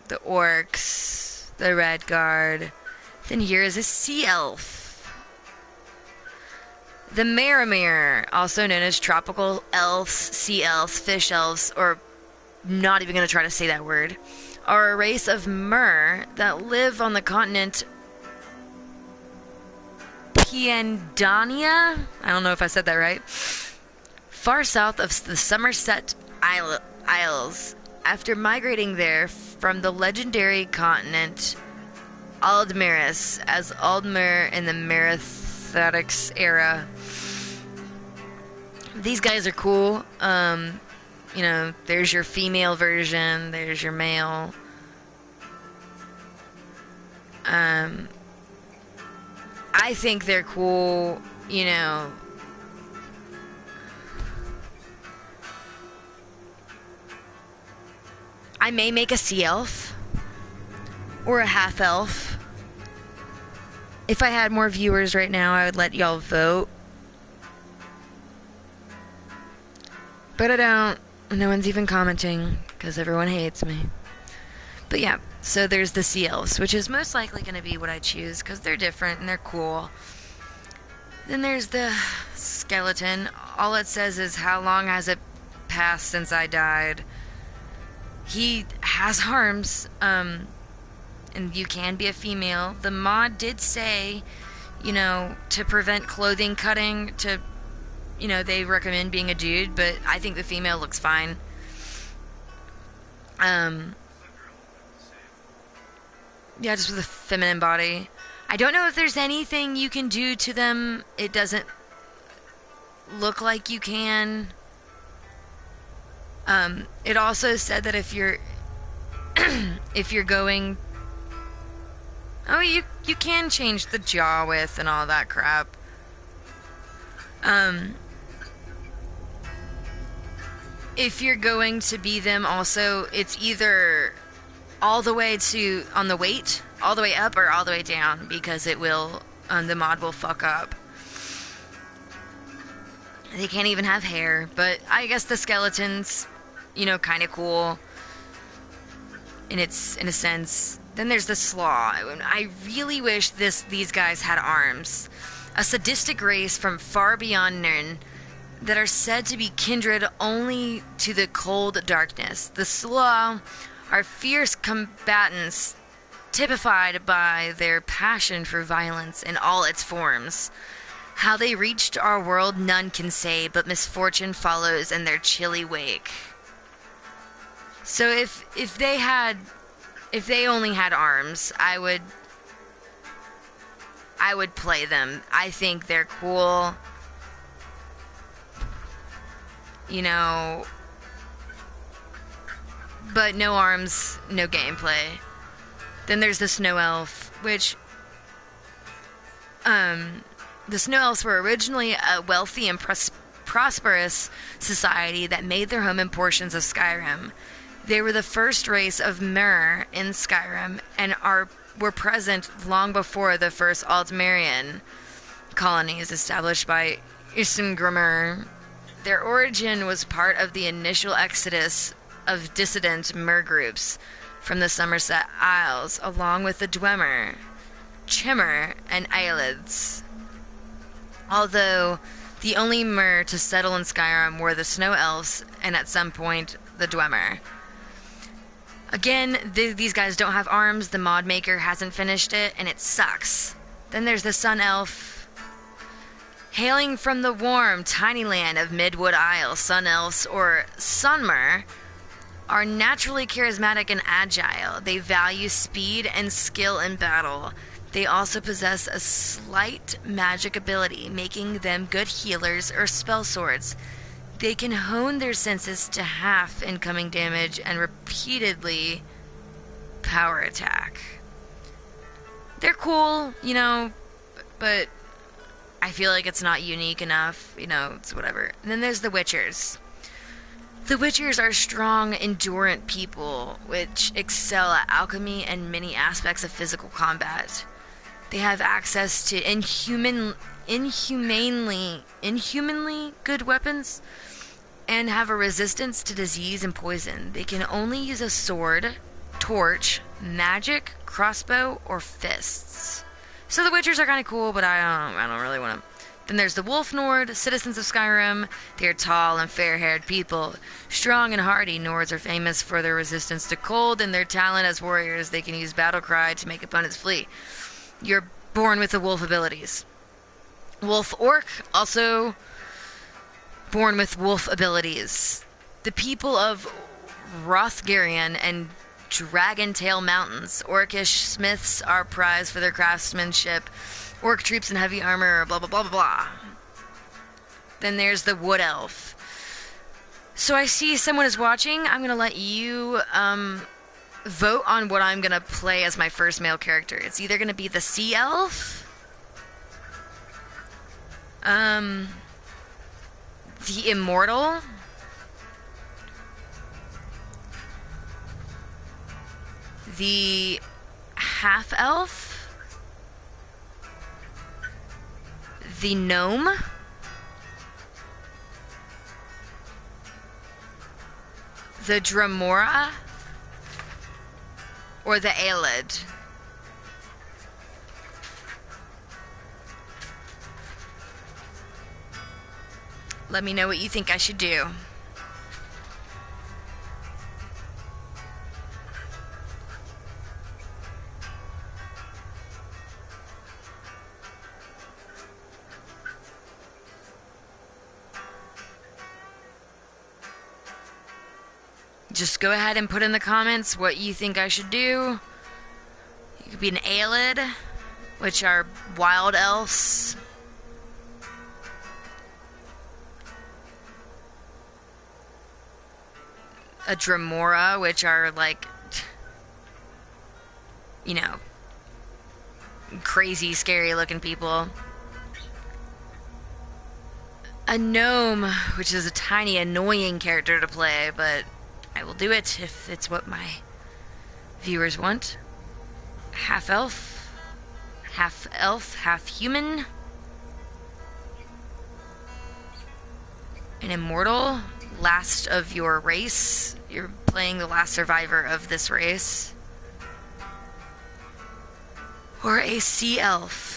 the Orcs, the Red Guard. Then here is a Sea Elf. The Meramir, also known as Tropical Elves, Sea Elves, Fish Elves, or not even going to try to say that word, are a race of Mer that live on the continent Piandania? I don't know if I said that right. Far south of the Somerset Isles. After migrating there from the legendary continent Aldmeris as Aldmer in the Marathetics era. These guys are cool. You know, there's your female version, there's your male. I think they're cool, you know. I may make a sea elf or a half elf. If I had more viewers right now, I would let y'all vote. But I don't. No one's even commenting because everyone hates me. But yeah, so there's the sea elves, which is most likely going to be what I choose because they're different and they're cool. Then there's the skeleton. All it says is, how long has it passed since I died? He has arms, and you can be a female. The mod did say, you know, to prevent clothing cutting, to, you know, they recommend being a dude, but I think the female looks fine. Yeah, just with a feminine body. I don't know if there's anything you can do to them. It doesn't look like you can. It also said that if you're if you're going, oh, you can change the jaw width and all that crap. If you're going to be them also, it's either all the way to, on the weight, all the way up or all the way down, because it will, the mod will fuck up. They can't even have hair, but I guess the skeleton's, you know, kind of cool in a sense. Then there's the Slaw. I really wish these guys had arms. A sadistic race from far beyond Nirn that are said to be kindred only to the cold darkness. The Slaw are fierce combatants, typified by their passion for violence in all its forms. How they reached our world none can say, but misfortune follows in their chilly wake. So if they only had arms, I would play them. I think they're cool. You know, but no arms, no gameplay. Then there's the Snow Elf, which, the Snow Elves were originally a wealthy and prosperous society that made their home in portions of Skyrim. They were the first race of Mer in Skyrim and were present long before the first Altmerian colonies established by Isengrimr. Their origin was part of the initial exodus of dissident Mer groups from the Somerset Isles, along with the Dwemer, Chimmer, and Aelids. Although the only Mer to settle in Skyrim were the Snow Elves and at some point the Dwemer. Again, these guys don't have arms, the mod maker hasn't finished it, and it sucks. Then there's the Sun Elf. Hailing from the warm, tiny land of Midwood Isle, Sun Elves, or Sunmer, are naturally charismatic and agile. They value speed and skill in battle. They also possess a slight magic ability, making them good healers or spell swords. They can hone their senses to half incoming damage and repeatedly power attack. They're cool, you know, but I feel like it's not unique enough, you know, it's whatever. And then there's the Witchers. The Witchers are strong, endurant people which excel at alchemy and many aspects of physical combat. They have access to inhumanly good weapons and have a resistance to disease and poison. They can only use a sword, torch, magic, crossbow, or fists. So the Witchers are kind of cool, but I don't really want to. Then there's the Wolf Nord, citizens of Skyrim. They are tall and fair-haired people, strong and hardy. Nords are famous for their resistance to cold and their talent as warriors. They can use battle cry to make opponents flee. You're born with the wolf abilities. Wolf Orc, also born with wolf abilities. The people of Rothgarian and Dragontail Mountains. Orcish smiths are prized for their craftsmanship. Orc troops in heavy armor, blah, blah, blah, blah, blah. Then there's the Wood Elf. So I see someone is watching. I'm going to let you vote on what I'm going to play as my first male character. It's either going to be the Sea Elf, the Immortal, the Half-Elf, the Gnome, the Dremora, or the Aelid. Let me know what you think I should do. Just go ahead and put in the comments what you think I should do. You could be an Aelid, which are wild elves. A Dremora, which are like, you know, crazy, scary looking people. A Gnome, which is a tiny, annoying character to play, but I will do it if it's what my viewers want. Half-elf, half-human. An immortal, last of your race. You're playing the last survivor of this race. Or a sea elf.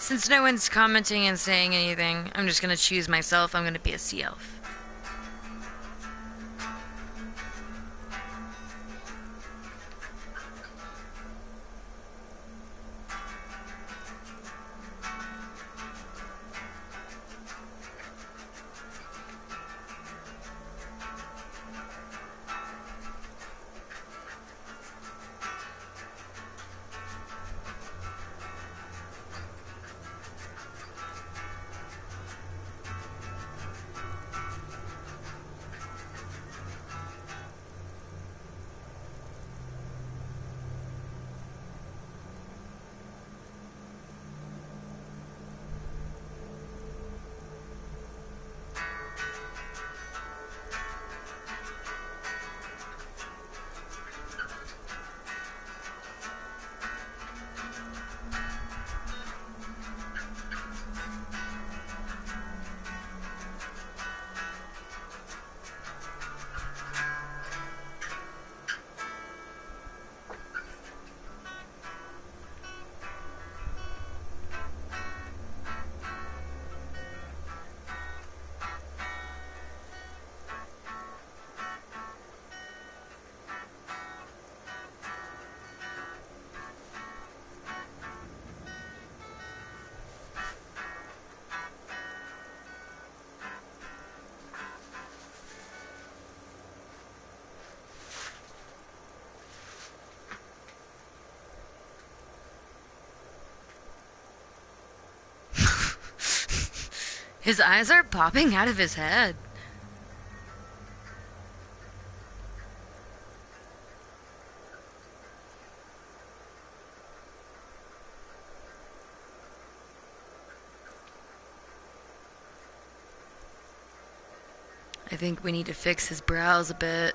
Since no one's commenting and saying anything, I'm just gonna choose myself. I'm gonna be a sea elf. His eyes are popping out of his head. I think we need to fix his brows a bit.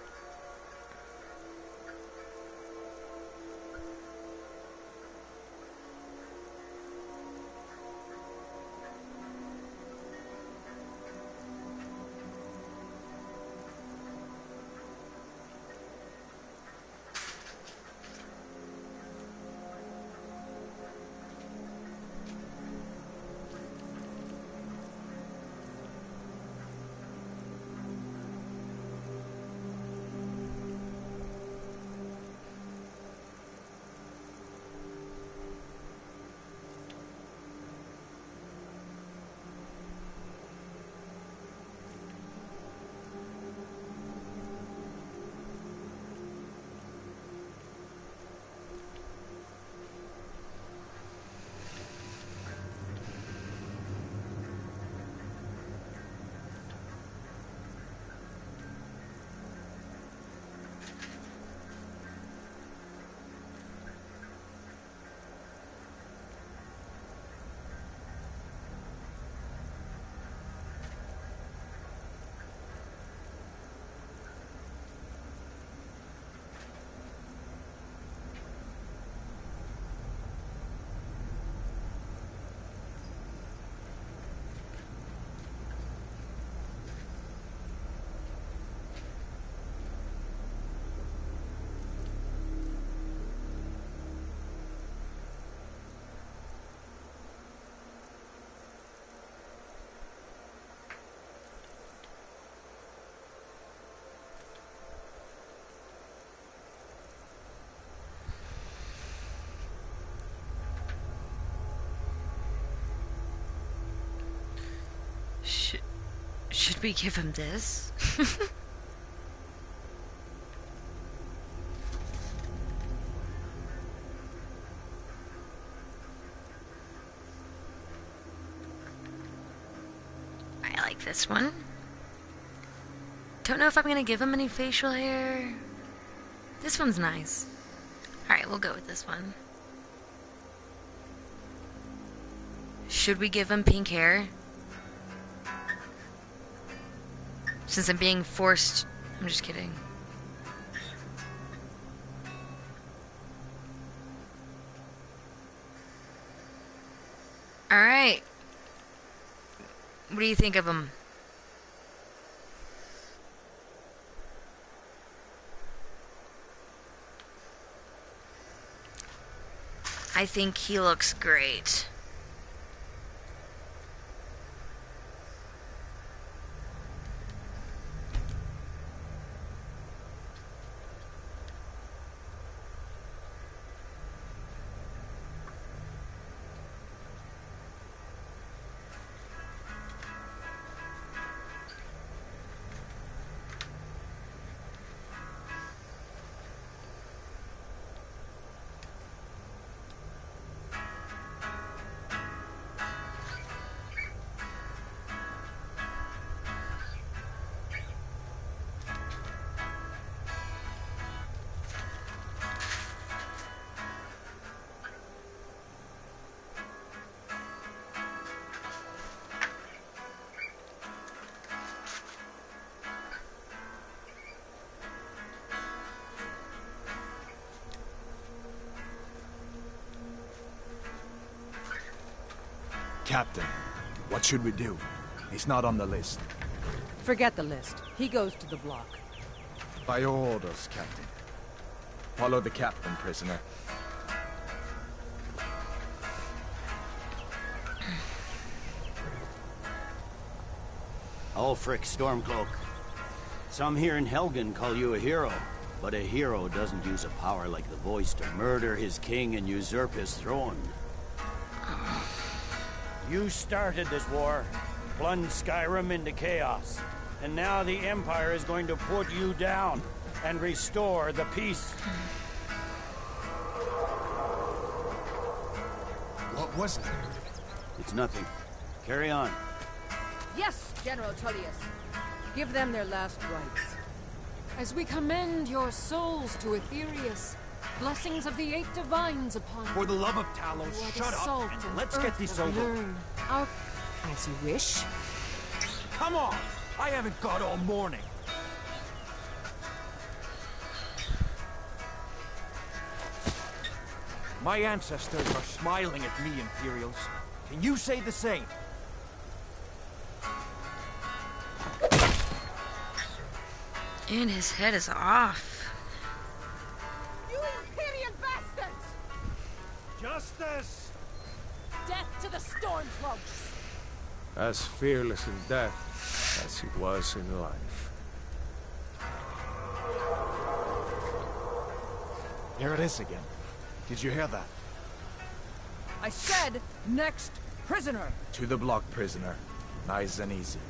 Should we give him this? I like this one. Don't know if I'm gonna give him any facial hair. This one's nice. Alright, we'll go with this one. Should we give him pink hair? Since I'm being forced... I'm just kidding. Alright. What do you think of him? I think he looks great. Captain, what should we do? He's not on the list. Forget the list. He goes to the block. By your orders, Captain. Follow the captain, prisoner. Ulfric Stormcloak. Some here in Helgen call you a hero, but a hero doesn't use a power like the voice to murder his king and usurp his throne. You started this war, plunged Skyrim into chaos, and now the Empire is going to put you down and restore the peace. What was it? It's nothing. Carry on. Yes, General Tullius. Give them their last rites. As we commend your souls to Aetherius, blessings of the 8 divines upon you. For the love of Talos, shut up and let's get this over. As you wish. Come on! I haven't got all morning. My ancestors are smiling at me, Imperials. Can you say the same? And his head is off. You Imperial bastards! Justice! Death to the Stormcloaks! As fearless in death as he was in life. Here it is again. Did you hear that? I said, next prisoner! To the block, prisoner. Nice and easy.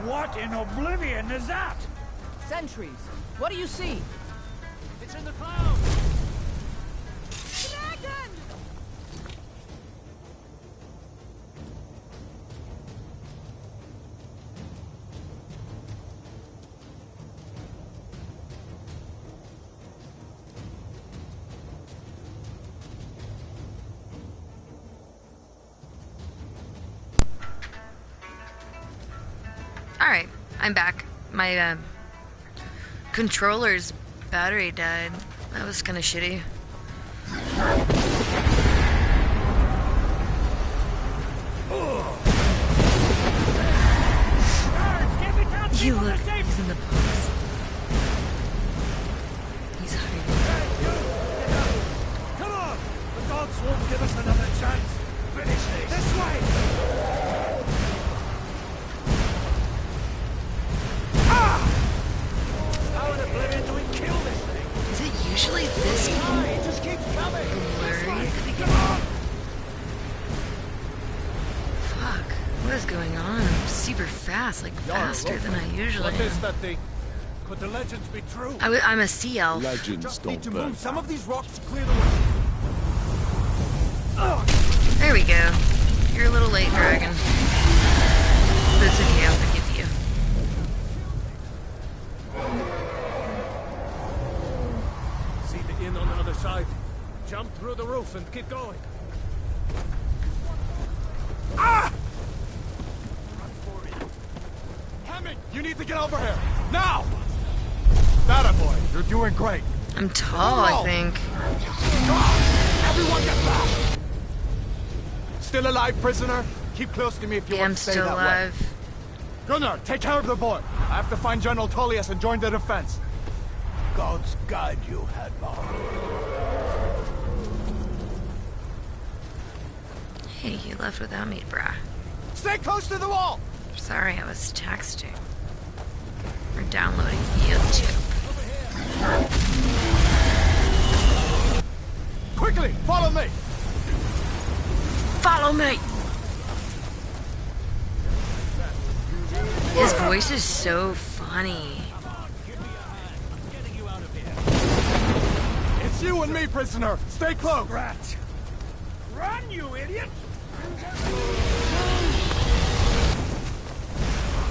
What in oblivion is that? Sentries, what do you see? It's in the clouds! Dragon! Alright, I'm back. My controller's battery died. That was kind of shitty. You look, he's in the box. He's hiding. Come on! The gods won't give us another chance! Finish this way! How in oblivion do we kill this thing? Is it usually this It just keeps coming! blurry at the beginning? Come on! Fuck. What is going on? I'm super fast, like faster than I usually What is am. that thing? Could the legends be true? I'm a sea elf. Legends Just don't need to burn. move some of these rocks to clear the way. There we go. You're a little late, dragon. But it's okay, I'll forgive you. See the inn on the other side. Jump through the roof and keep going. Ah! Run for it. Hammond, you need to get over here. Now! That boy, you're doing great. I'm tall, I think. Come on! Everyone get back! Still alive, prisoner? Keep close to me if you Yeah, want I'm to stay still that way. alive. Gunnar, take care of the boy. I have to find General Tullius and join the defense. Gods guide you, Hadvar. Hey, you left without me, brah. Stay close to the wall! Sorry, I was texting. Or downloading YouTube. Quickly, follow me! Follow me! His voice is so funny. It's you and me, prisoner. Stay close. Rat! Run, you idiot!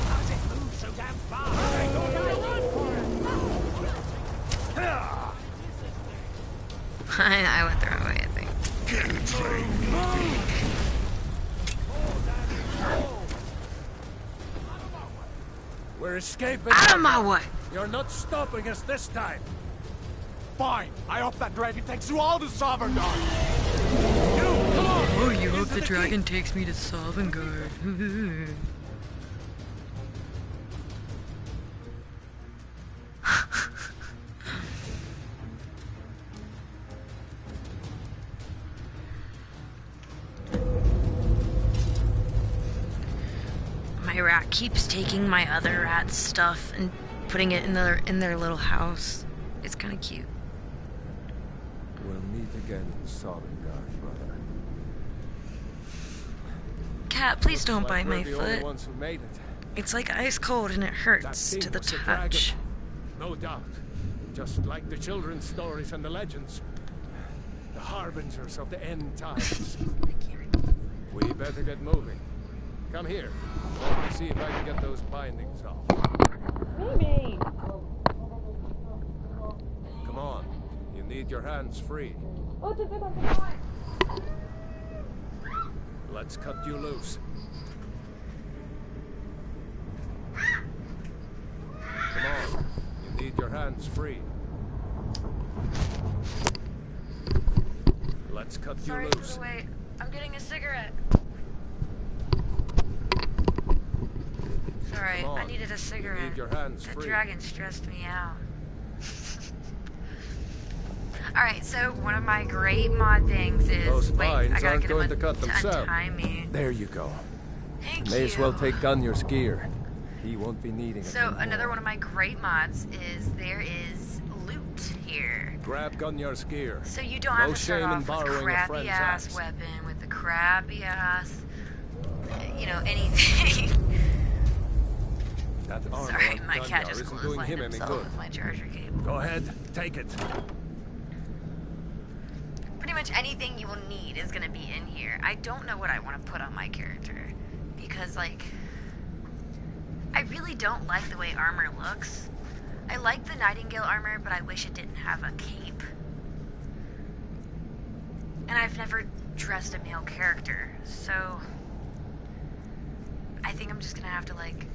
How's it move so damn fast? I thought I run for it! I went the wrong way, I think. We're escaping. Out of my way! You're not stopping us this time. Fine. I hope that dragon takes you all to Sovngarde. You, come on! Oh, you hope the Into dragon takes me to Sovngarde. My rat keeps taking my other rat's stuff and putting it in their little house. It's kind of cute. We'll meet again in Sovngarde, brother. Cat, please don't Looks like bite my we're the only foot. ones who made it. It's like ice cold and it That hurts thing to the was a touch. dragon. No doubt. Just like the children's stories and the legends. The harbingers of the end times. We better get moving. Come here. Let me see if I can get those bindings off. Come on. You need your hands free. Let's cut you loose. Come on. You need your hands free. Let's cut you Sorry loose. for the wait. I'm getting a cigarette. Sorry, Come on. I needed a cigarette. You need your hands That free. dragon stressed me out. Alright, so one of my great mod things is... Those wait, I vines gotta aren't get him going to cut to themselves. untie me. There you go. Thank May you. as well take Gunjar's gear. He won't be needing it So anymore. another one of my great mods is there is loot here. Grab Gunjar's gear. So you don't No have to start shame in off with borrowing a crappy friend's ass axe. weapon with the crappy ass, you know, anything. That armor Sorry, on my cat Gunjar just isn't doing clotheslined him any himself good. with my charger cable. Go ahead, take it. Pretty much anything you will need is gonna be in here. I don't know what I want to put on my character because, like, I really don't like the way armor looks. I like the Nightingale armor, but I wish it didn't have a cape. And I've never dressed a male character, so I think I'm just gonna have to, like,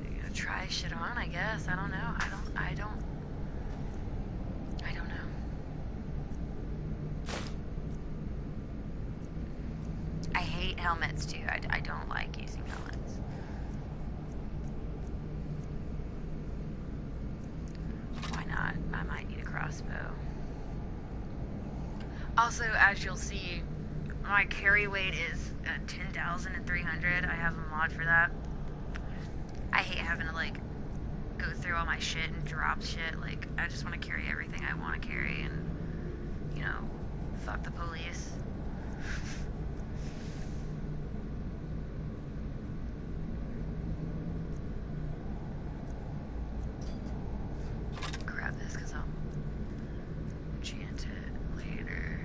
you know, try shit on, I guess. I don't know. I don't know. I hate helmets too. I don't like using helmets. Why not? I might need a crossbow. Also, as you'll see, my carry weight is 10,300. I have a mod for that. I hate having to, like, go through all my shit and drop shit. Like, I just want to carry everything I want to carry and, you know, fuck the police. Grab this because I'll enchant it later.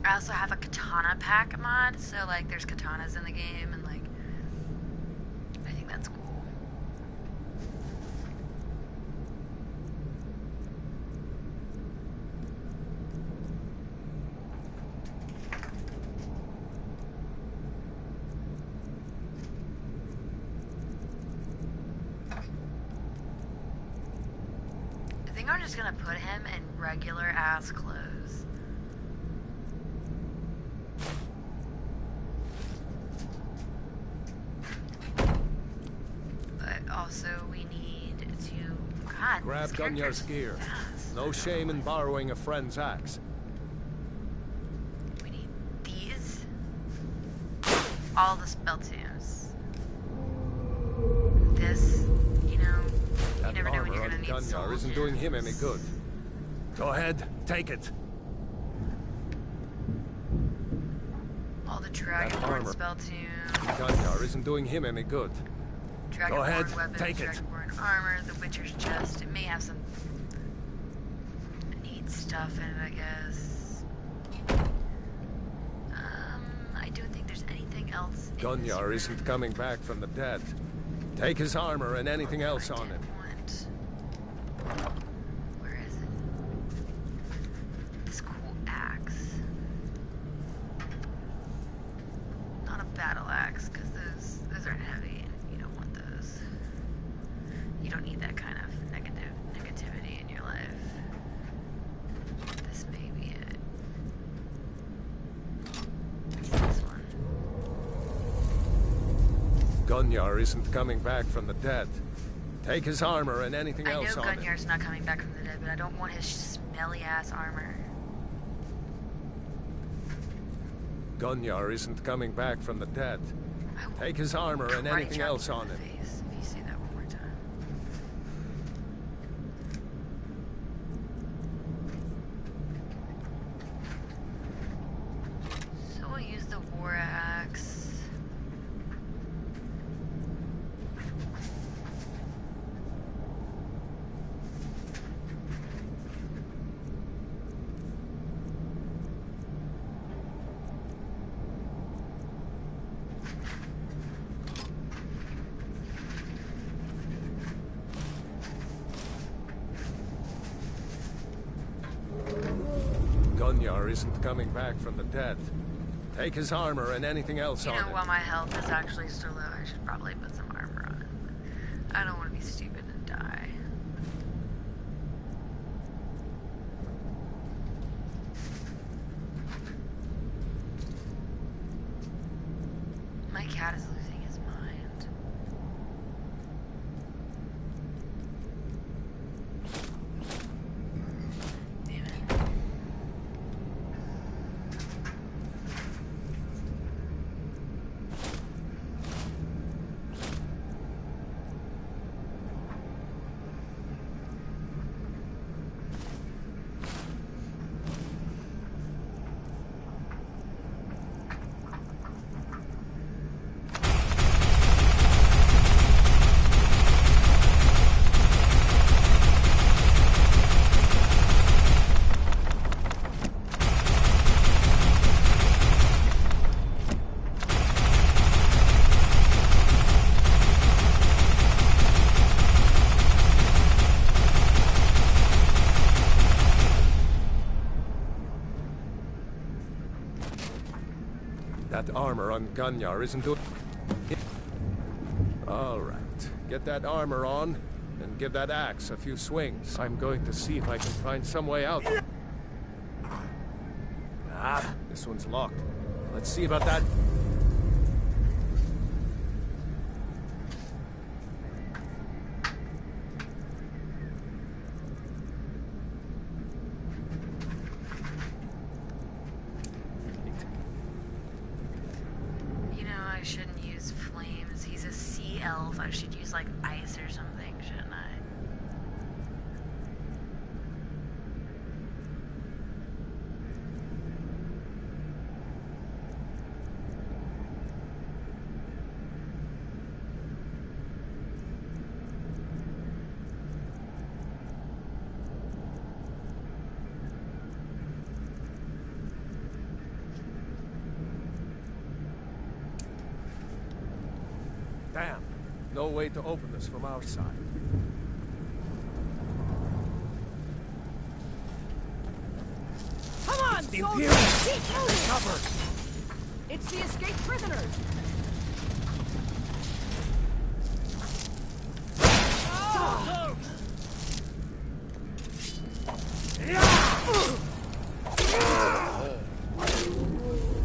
I also have a katana pack mod, so like there's katanas in the game and like I think that's cool. I think I'm just gonna put him in regular ass clothes. But also we need to... God, Grab this Gunjar's character's gear. fast. No shame in borrowing a friend's axe. We need these. All the spell tombs. This, you know, you That never know when armor you're on gonna need Gunjar soul isn't doing him any gems. good. Go ahead, take it. All the armor. Dragonborn spell tombs. Gunjar isn't doing him any good. Dragonborn ahead, weapons, take it. Dragonborn armor, the Witcher's chest. It may have some neat stuff in it, I guess. I don't think there's anything else in this Gunjar room isn't coming back from the dead. Take his armor and anything else on I him. didn't want. Where is it? Gunjar isn't coming back from the dead. Take his armor and anything else on it. I know Gunjar's not coming back from the dead, but I don't want his smelly-ass armor. Gunjar isn't coming back from the dead. Take his armor and anything else on it. If you say that one more time. So we'll use the war axe. Gunjar isn't coming back from the dead. Take his armor and anything else on it. You know, while my health is actually still low, I should probably put some armor on it. I don't want to be stupid and die. My cat is losing his mind. Damn it. That armor on Gunjar isn't doing... All right. Get that armor on, and give that axe a few swings. I'm going to see if I can find some way out. Ah, this one's locked. Let's see about that. I shouldn't use flames. He's a sea elf. I should use like ice or something, shouldn't I? Damn. No way to open this from our side. Come on, The soldiers! Imperials! Keep moving! Cover! It's the escaped prisoners!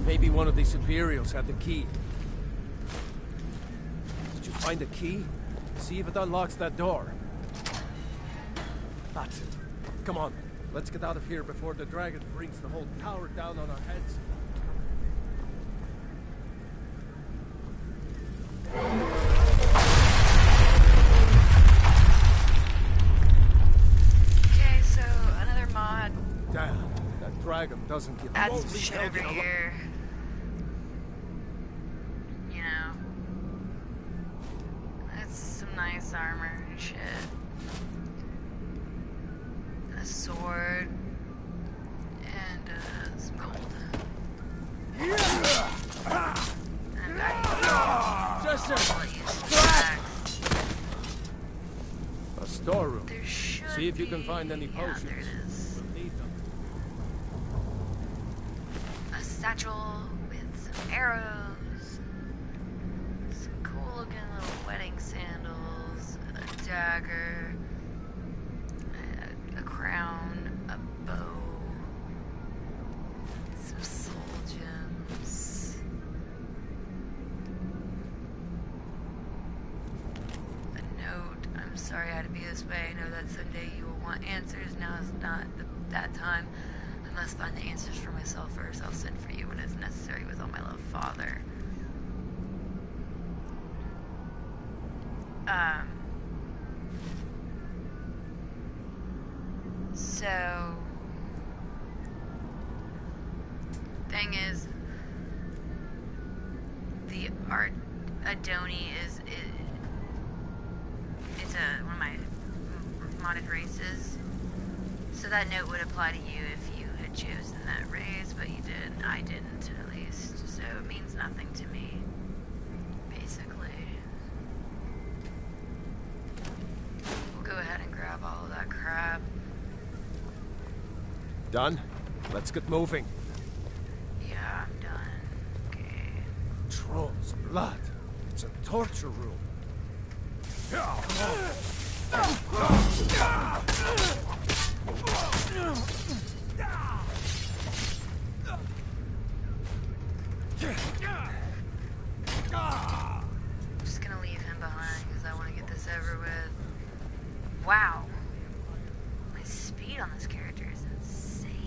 Maybe one of these Imperials had the key. Did you find the key? See if it unlocks that door. That's it. Come on, let's get out of here before the dragon brings the whole tower down on our heads. Okay, so another mod. Damn, that dragon doesn't give Add up. some shit over here. You know. That's some nice armor and shit. A sword. And some gold. And A storeroom. there should See if you can be- find any yeah, potions. there it is. We'll need them. A satchel with some arrows, some cool looking little wedding sandals, a dagger, a crown, a bow, some soul gems. sorry I had to be this way. I know that someday you will want answers. Now is not that time. I must find the answers for myself first. I'll send for you when it's necessary with all my love, Father. So, thing is, the art Adoni is one of my modded races. So that note would apply to you if you had chosen that race, but you didn't. I didn't, at least. So it means nothing to me, basically. We'll go ahead and grab all of that crap. Done? Let's get moving. Yeah, I'm done. Okay. Troll's blood. It's a torture room. I'm just gonna leave him behind because I want to get this over with. Wow. My speed on this character is insane.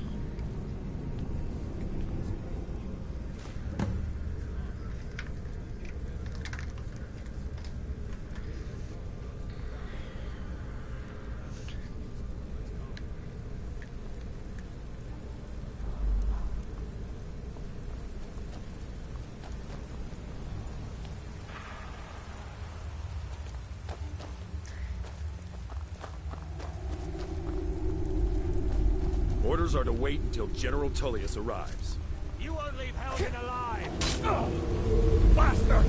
Orders are to wait until General Tullius arrives. You won't leave Helgen alive! Bastard!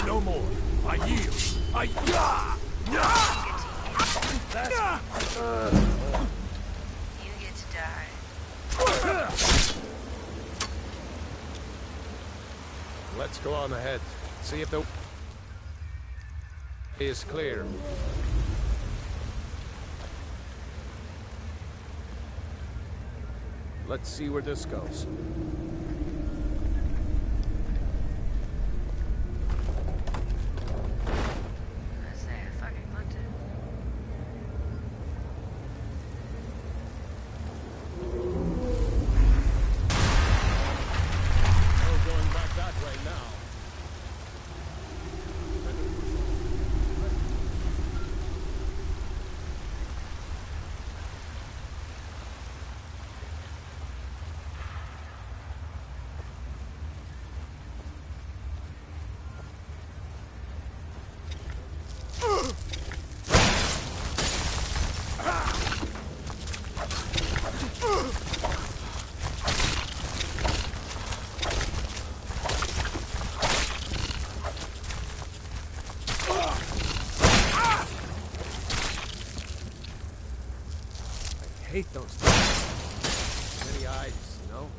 No more. I yield. You get to die. Let's go on ahead. See if the way is clear. Let's see where this goes. I say I fucking looked it. No going back that way now. I hate those things. Many eyes, you know?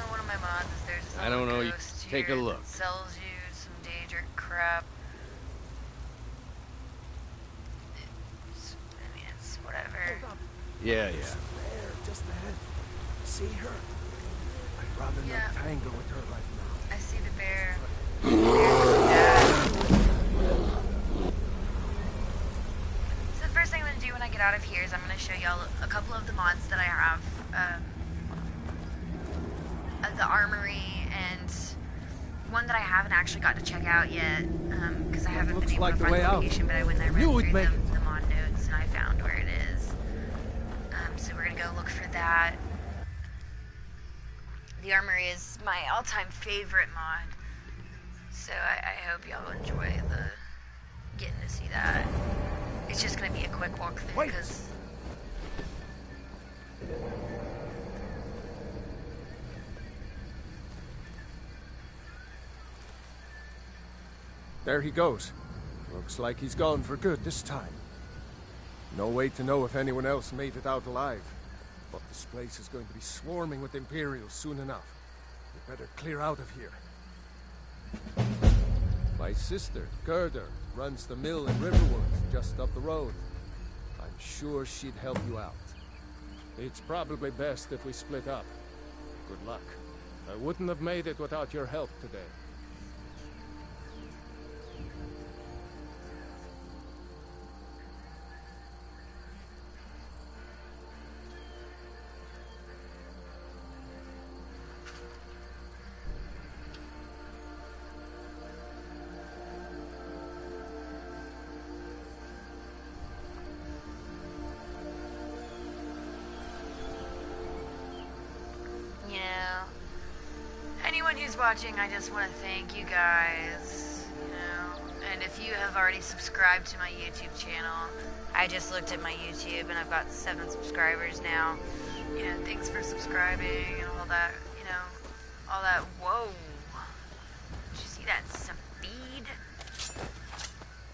One of my mods is there's this I don't little know, you ghost take a here look. that sells you some danger crap. I mean, it's whatever. Yeah. There, just ahead. See her? I'd rather Yeah. not tangle with her right now. I see the bear. The bear's with Dad. So the first thing I'm gonna do when I get out of here is I'm gonna show y'all a couple of the mods that I have. The armory and one that I haven't actually got to check out yet because I haven't been Looks able like to the find way the out. location, but I went and I read Knew we'd through make the mod notes and I found where it is. So we're gonna go look for that. The armory is my all-time favorite mod, so I hope y'all enjoy getting to see that. It's just gonna be a quick walkthrough because. There he goes. Looks like he's gone for good this time. No way to know if anyone else made it out alive. But this place is going to be swarming with Imperials soon enough. We better clear out of here. My sister, Gerda, runs the mill in Riverwood, just up the road. I'm sure she'd help you out. It's probably best if we split up. Good luck. I wouldn't have made it without your help today. Anyone who's watching, I just want to thank you guys, and if you have already subscribed to my YouTube channel, I just looked at my YouTube and I've got 7 subscribers now, thanks for subscribing and all that, whoa, did you see that speed?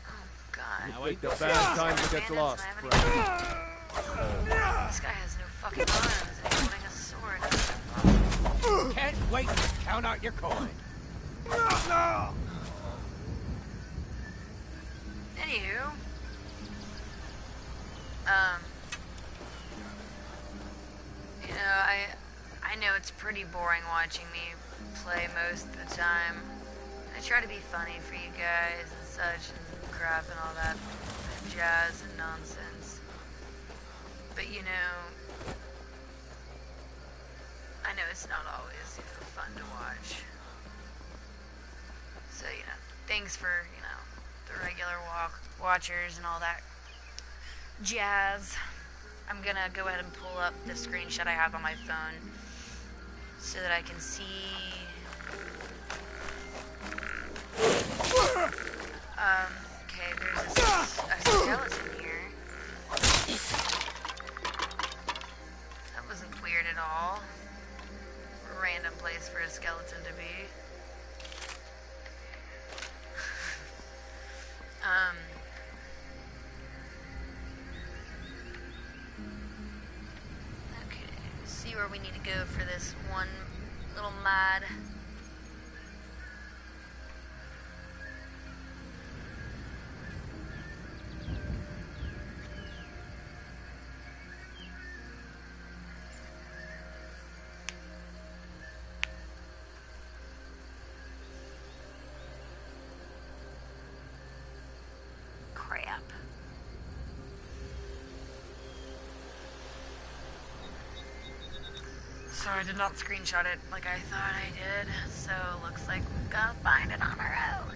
Oh god. Now ain't the bad time to get lost, This guy has no fucking arms and he's holding a sword. Can't wait to count out your coin. Anywho, I know it's pretty boring watching me play most of the time. I try to be funny for you guys and such and crap and all that jazz and nonsense. But I know it's not always fun to watch. So, thanks for, the regular watchers and all that jazz. I'm gonna go ahead and pull up the screenshot I have on my phone so that I can see. Okay, there's a skeleton here. That wasn't weird at all. Random place for a skeleton to be. Okay, see where we need to go for this one little mod. I did not screenshot it like I thought I did, so looks like we've got to find it on our own.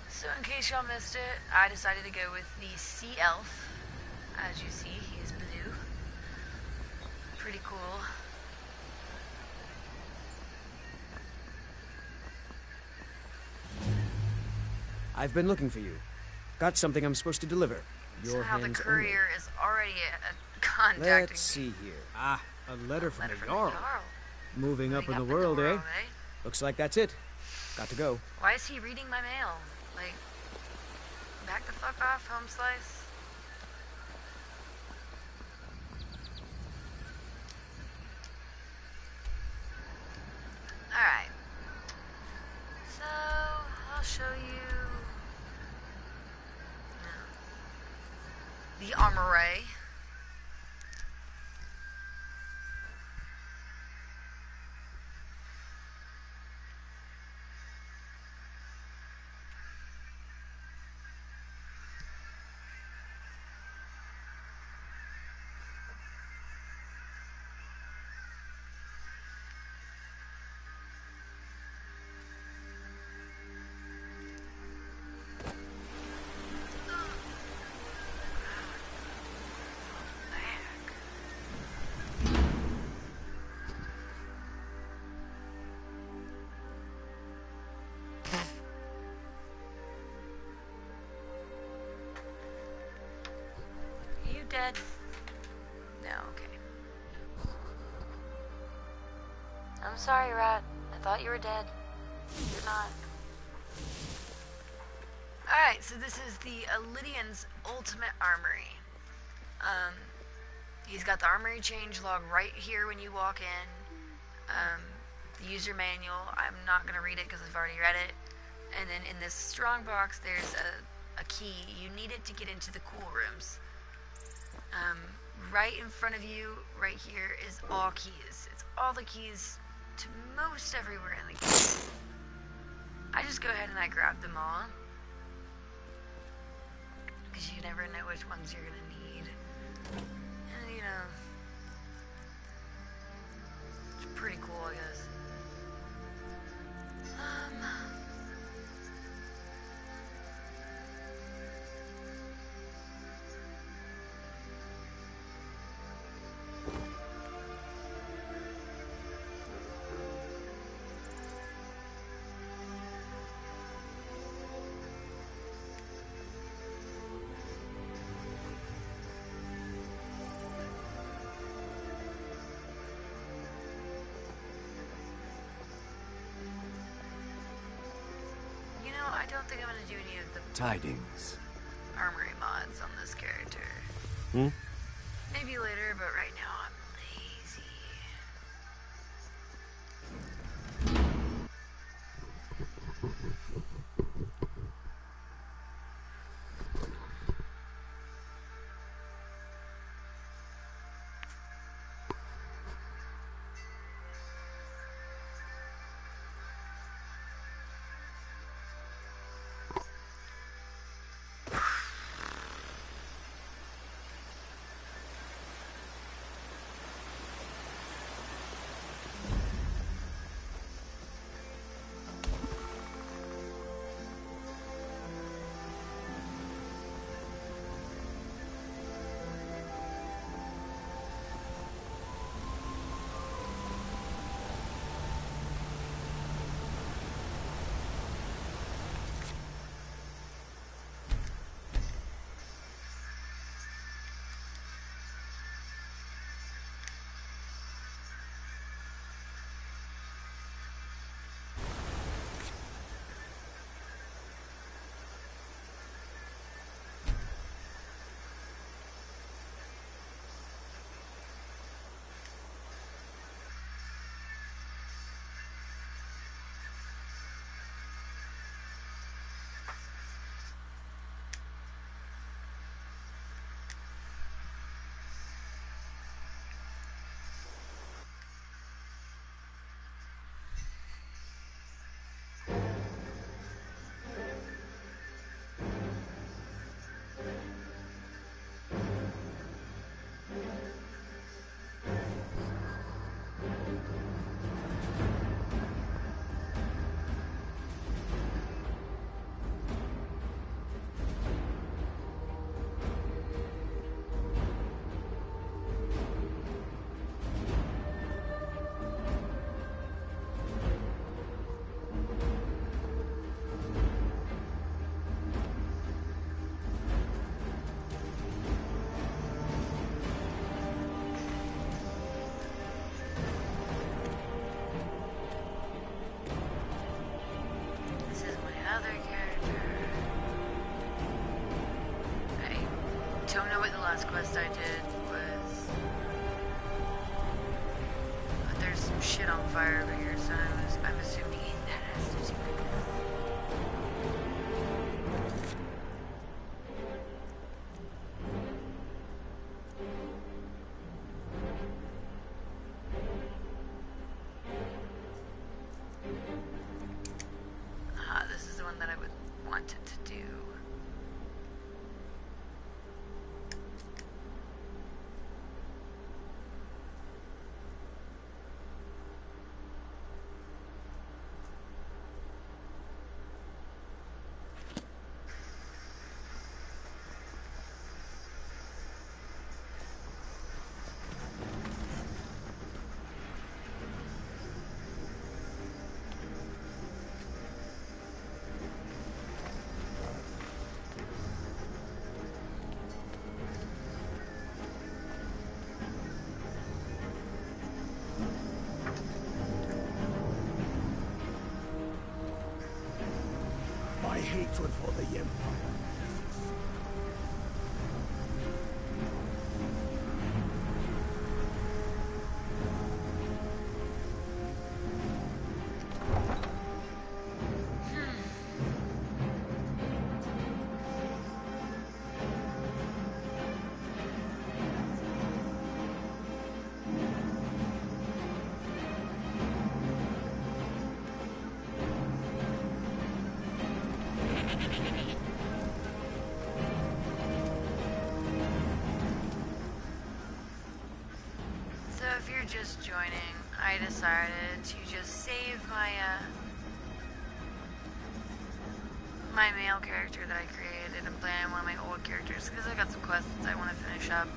So in case y'all missed it, I decided to go with the Sea Elf. As you see, he is blue. Pretty cool. I've been looking for you. Got something I'm supposed to deliver. Your Somehow hands the courier is already contacting Let's see here. Ah, a letter from the Jarl. Moving up in the world, eh? Looks like that's it. Got to go. Why is he reading my mail? Like, back the fuck off, home slice. Alright. So, I'll show you the armory. Dead? No, okay. I'm sorry, Rat. I thought you were dead. You're not. Alright, so this is the Lydian's Ultimate Armory. He's got the armory change log right here when you walk in. The user manual, I'm not going to read it because I've already read it. And then in this strong box, there's a key. You need it to get into the cool rooms. Right in front of you, right here, is all keys. It's all the keys to most everywhere in the game. I just go ahead and I grab them all. Because you never know which ones you're going to need. And, you know, it's pretty cool, I guess. I don't think I'm going to do any of the Tidings. armory mods on this character. Maybe later, but right now I'm lazy. Don't know what the last quest I did was. But there's some shit on fire over here, so I'm assuming that has to do with this is the one that I would want it to do. hatred for the Empire. If you're just joining, I decided to just save my my male character that I created and play one of my old characters because I got some quests I want to finish up.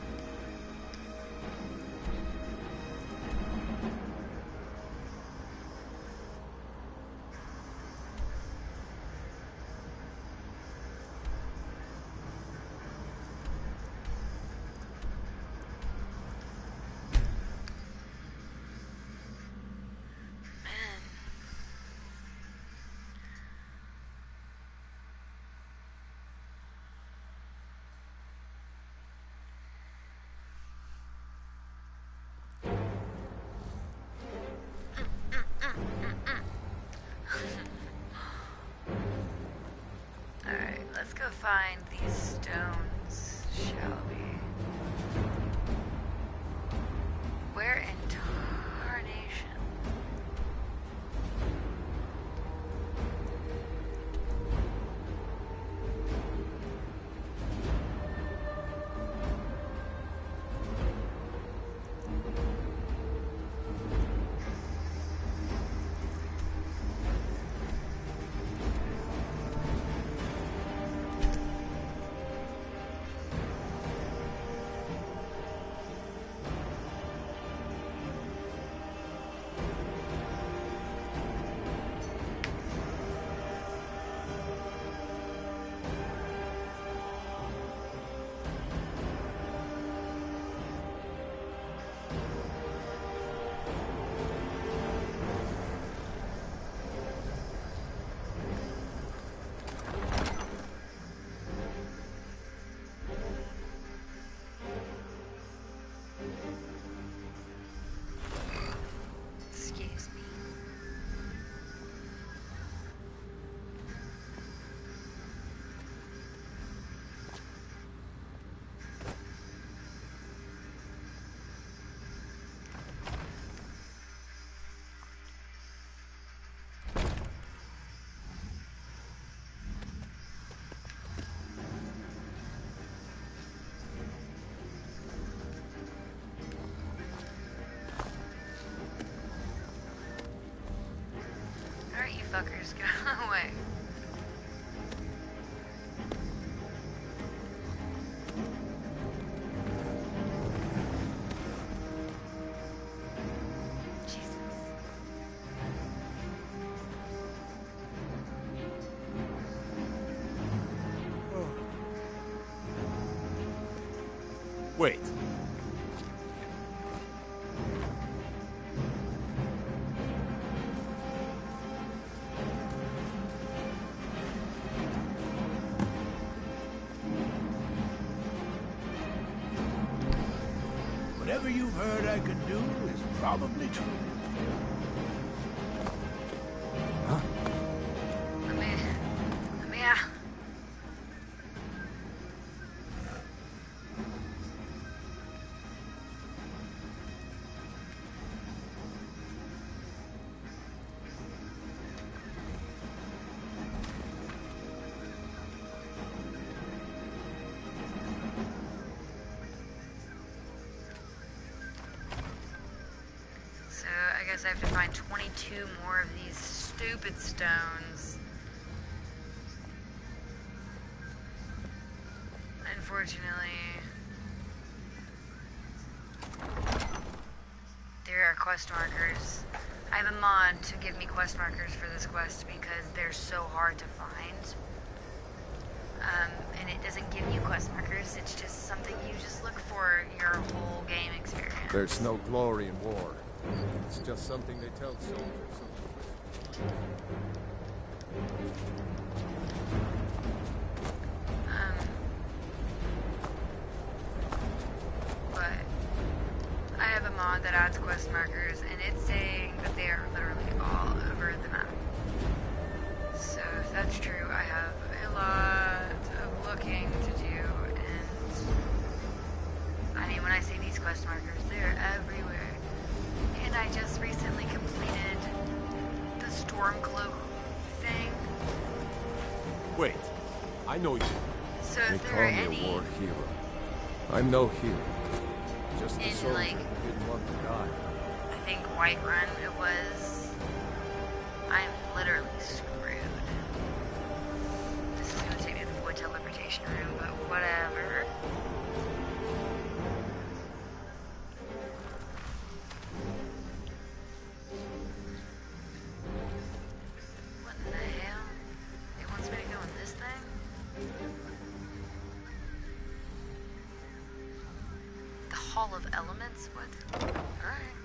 Alright, let's go find these stones, shall we? Where in tarnation? You fuckers, go away. Jesus. Wait. Whatever you've heard I can do is probably true. Let me out. I guess I have to find 22 more of these stupid stones. Unfortunately, there are quest markers. I have a mod to give me quest markers for this quest because they're so hard to find. And it doesn't give you quest markers, it's just something you just look for your whole game experience. There's no glory in war. It's just something they tell soldiers. But I have a mod that adds quest markers, and it's saying that they are literally all over the map. So if that's true, I have a lot of looking to do, and I mean, when I say these quest markers, they're everywhere. And I just recently completed the Stormcloak thing. Wait, I know you. So They if there call are me any a war hero. I'm no hero. Just a in, soldier like, who didn't want to die. I think Whiterun it was, I'm literally screwed. This is gonna take me to the void teleportation room, but whatever. What the hell? It wants me to go in this thing? The Hall of Elements? What? Alright.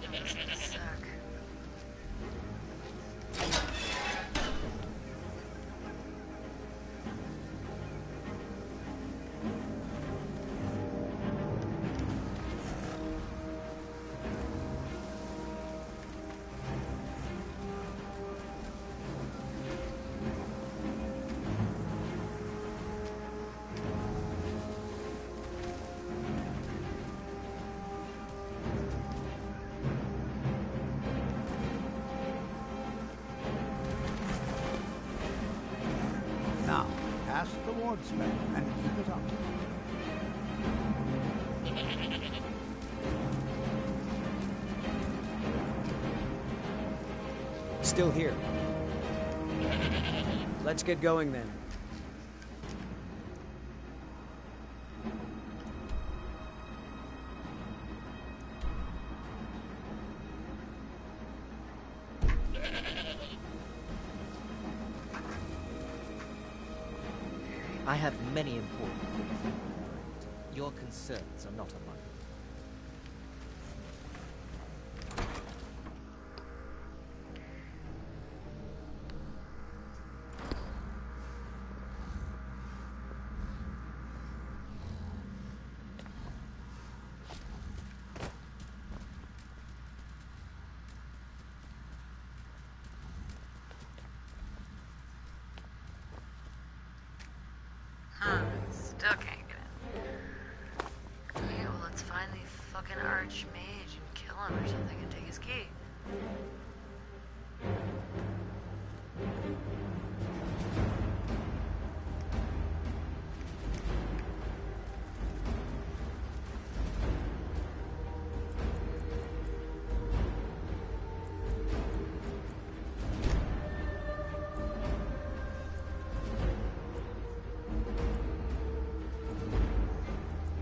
This is gonna suck. Now, pass the ward spell and keep it up. Still here. Let's get going then. I have many important things. Your concerns are not among them. Still can't get in. Okay, well let's find the fucking archmage and kill him or something and take his key.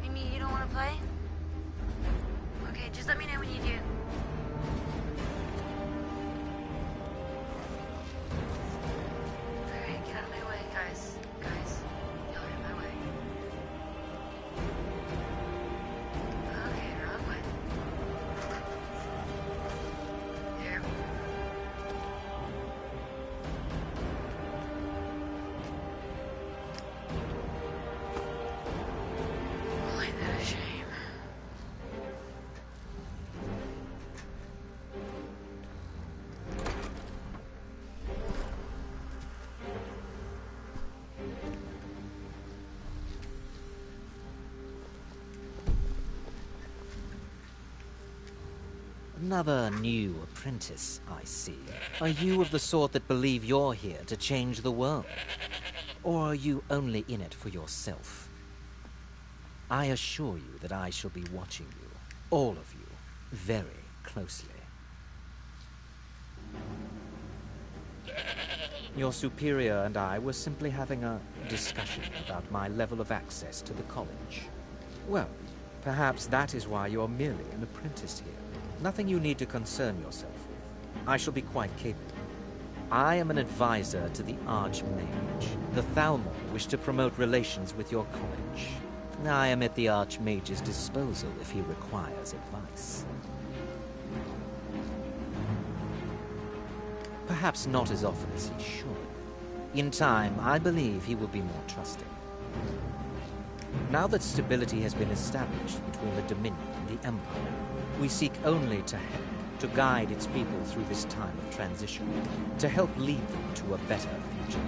Amy, you don't want to play? Okay, just let me know when you do. Alright, get out of my way, guys. Guys, y'all are in my way. Okay, wrong way. There we go. Boy, that a shame. Another new apprentice, I see. Are you of the sort that believe you're here to change the world? Or are you only in it for yourself? I assure you that I shall be watching you, all of you, very closely. Your superior and I were simply having a discussion about my level of access to the college. Well, perhaps that is why you're merely an apprentice here. Nothing you need to concern yourself with. I shall be quite capable. I am an advisor to the Archmage. The Thalmor wish to promote relations with your college. I am at the Archmage's disposal if he requires advice. Perhaps not as often as he should. In time, I believe he will be more trusting. Now that stability has been established between the Dominion and the Empire, we seek only to help, to guide its people through this time of transition, to help lead them to a better future.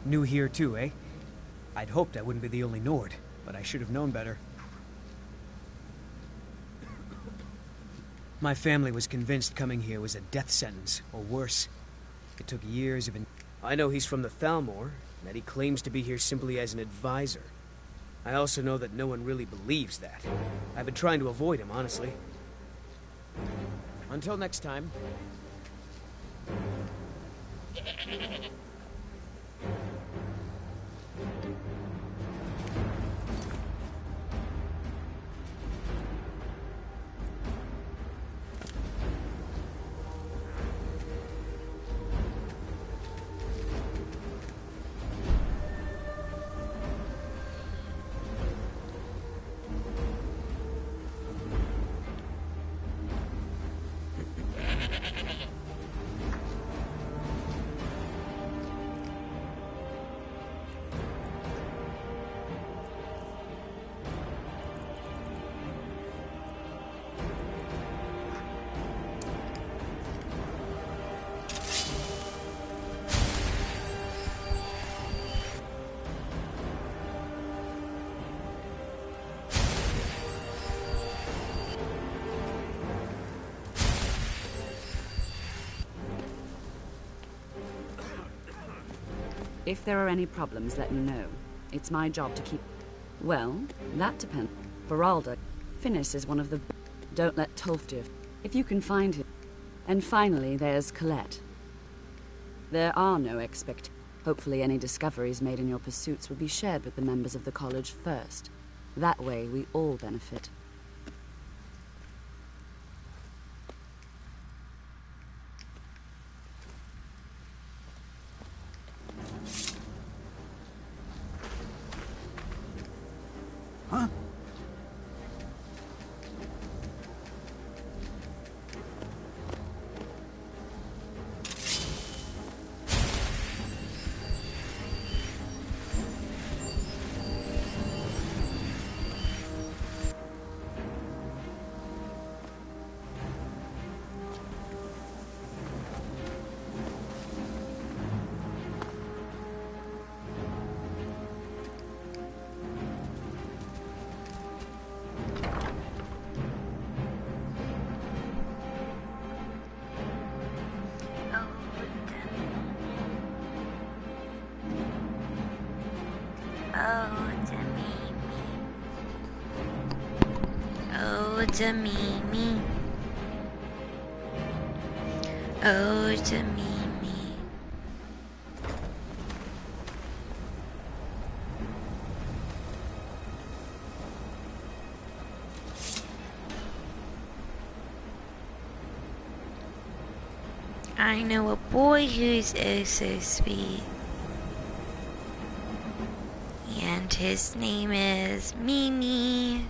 New here too, eh? I'd hoped I wouldn't be the only Nord, but I should have known better. My family was convinced coming here was a death sentence, or worse. It took years of... I know he's from the Thalmor, and that he claims to be here simply as an advisor. I also know that no one really believes that. I've been trying to avoid him, honestly. Until next time. If there are any problems, let me know. It's my job to keep... Well, that depends. Veralda, Finnis is one of the... Don't let Tolfdir... If you can find him. And finally, there's Colette. There are no expectations. Hopefully any discoveries made in your pursuits will be shared with the members of the college first. That way, we all benefit. Huh? to Mimi. Oh, to Mimi. I know a boy who's oh so sweet. And his name is Mimi.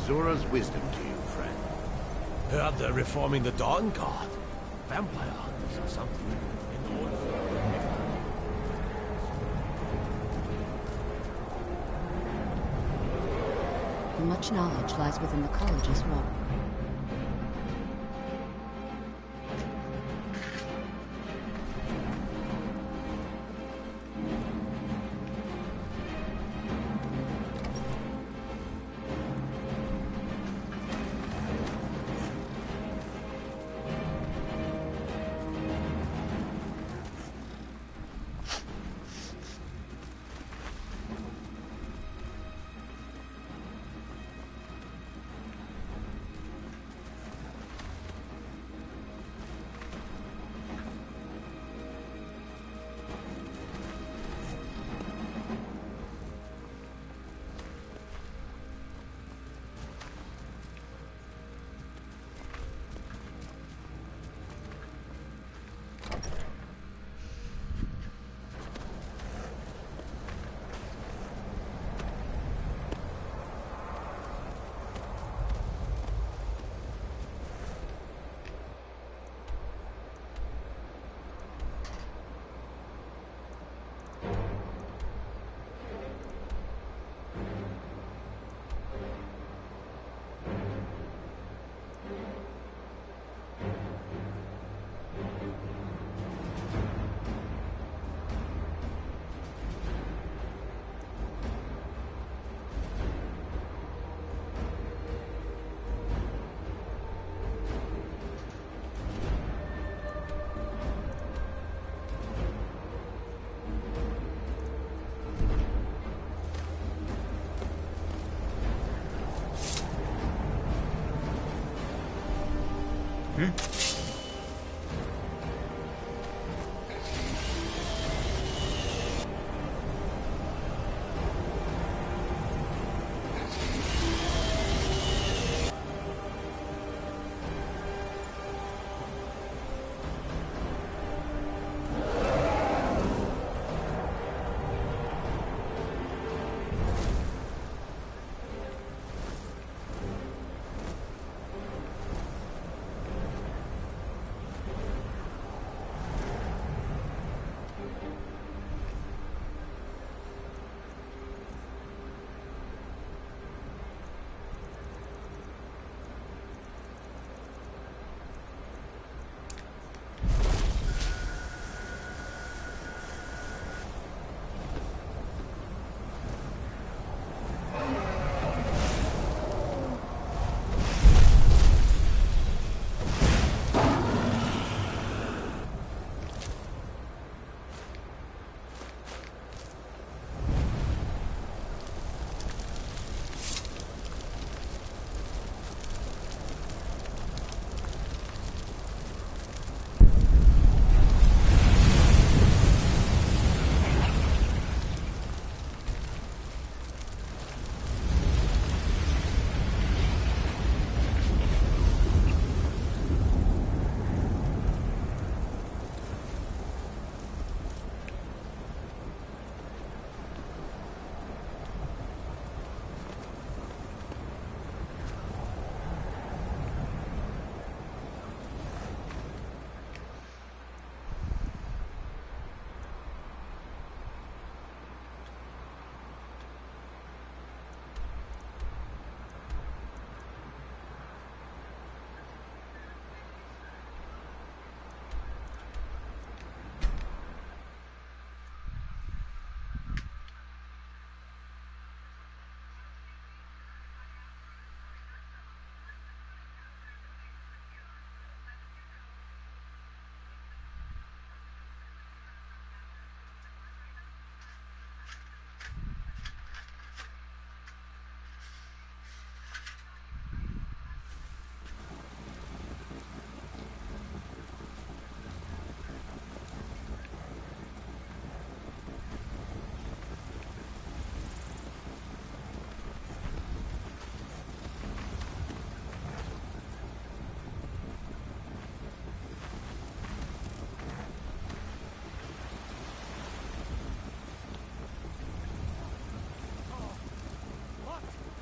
Azura's wisdom to you, friend. Heard they're reforming the Dawn Guard. Vampire hunters or something. In order for... Much knowledge lies within the college's walls.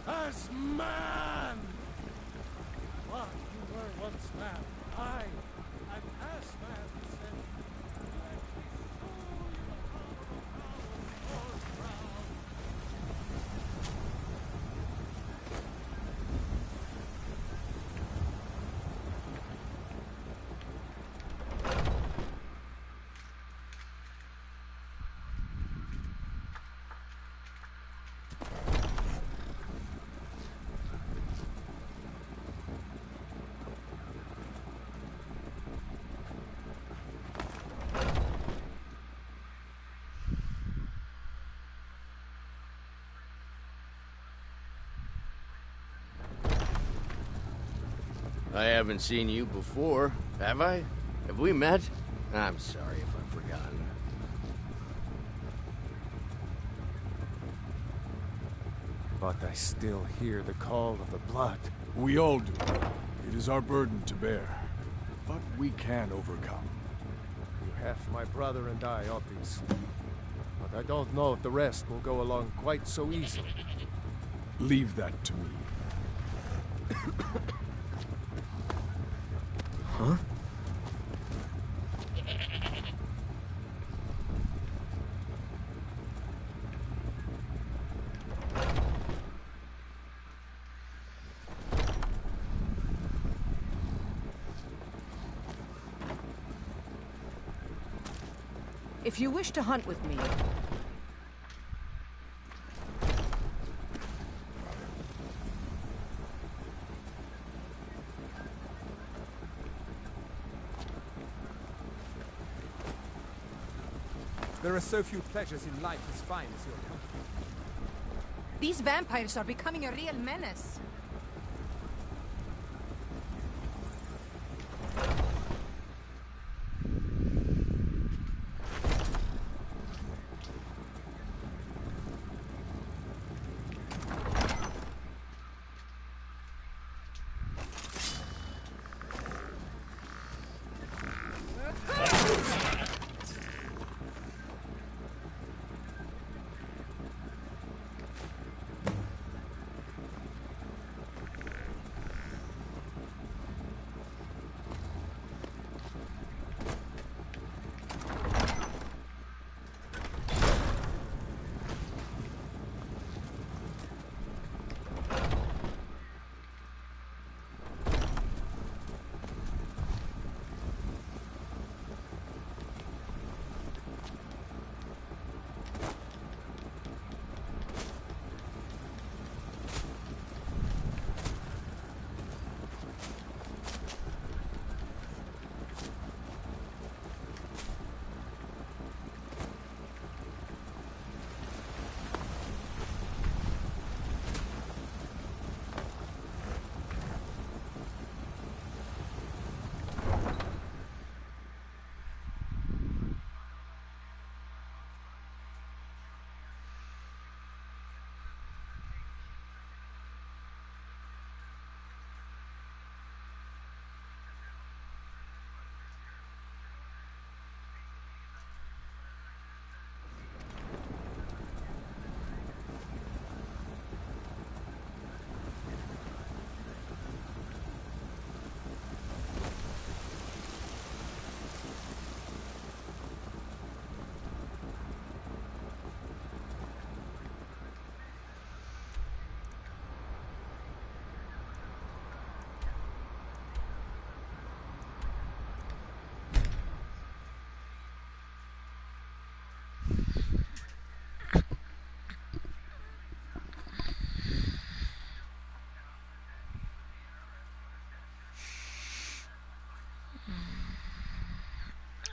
As man! I haven't seen you before, have I? Have we met? I'm sorry if I've forgotten. But I still hear the call of the blood. We all do. It is our burden to bear. But we can overcome. You have my brother and I, obviously. But I don't know if the rest will go along quite so easily. Leave that to me. Huh? If you wish to hunt with me, there are so few pleasures in life as fine as your company. these vampires are becoming a real menace.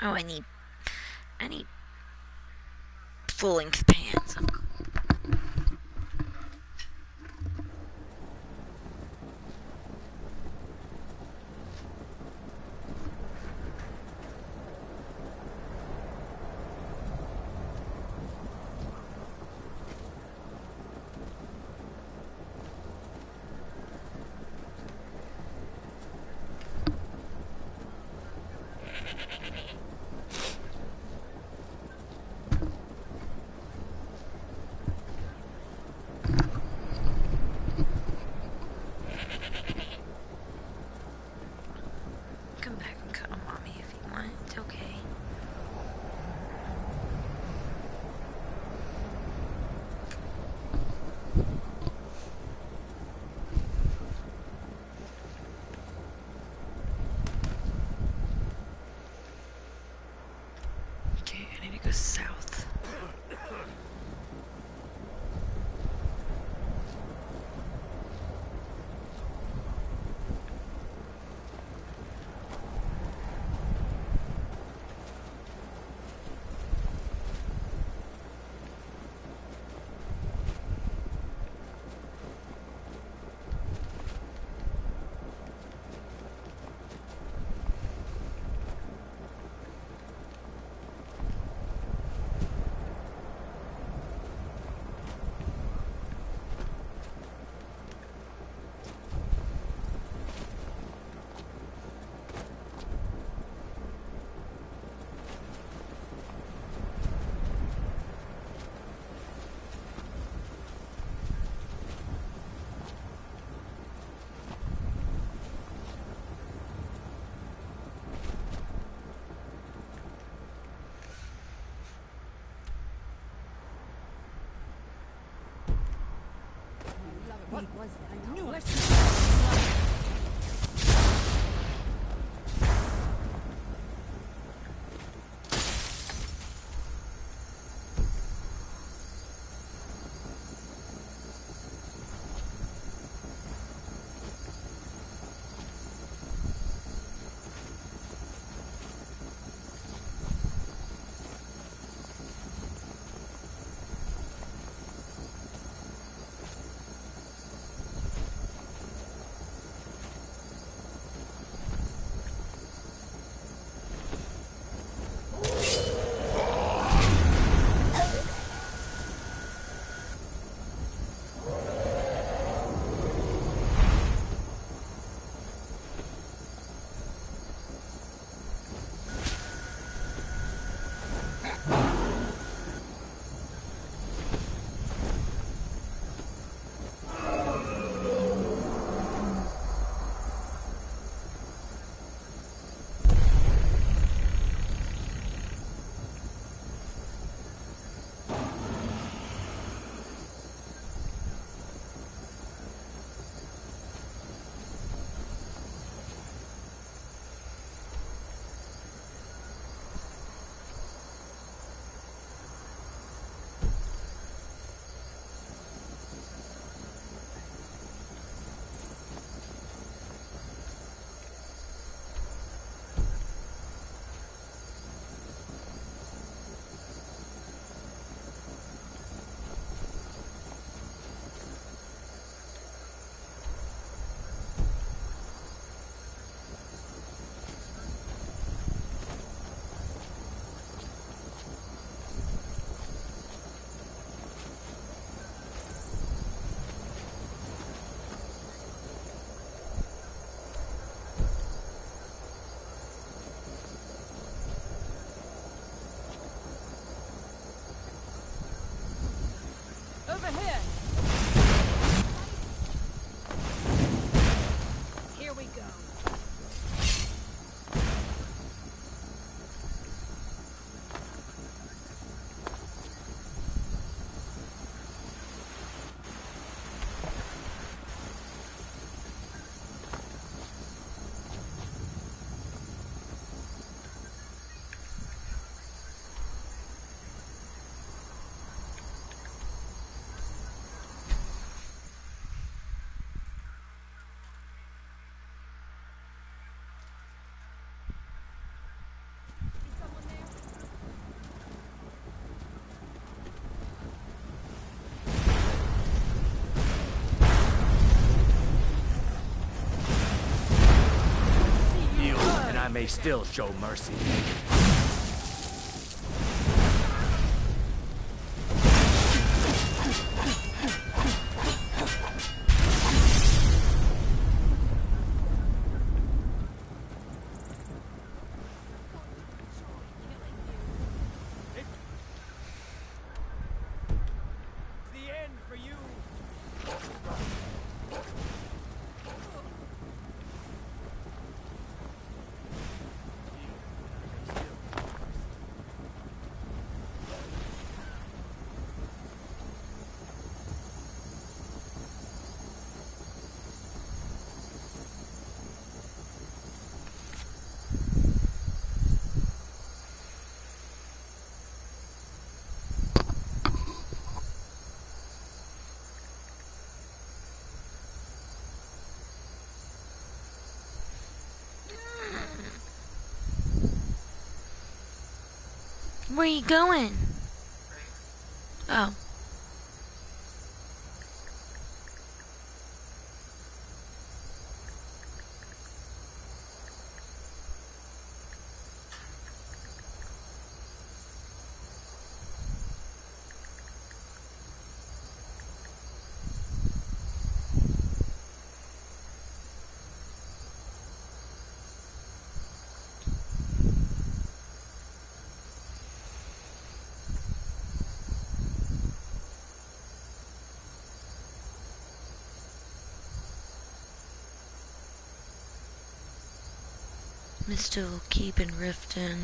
Oh, I need full-length pants. Come back and cuddle mommy if you want. It's okay. Okay, I need to go south. What was that? I knew it. Over here! Here we go. I may still show mercy. Where you going? Oh. I'm still keeping Riften.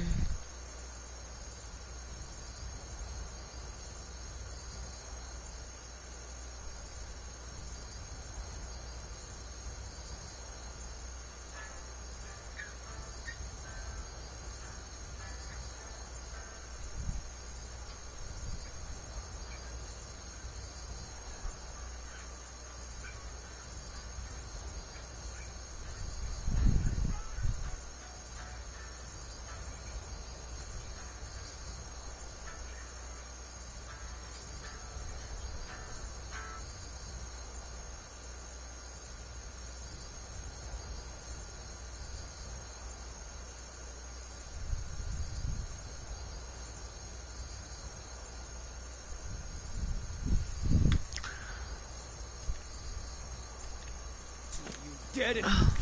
Oh,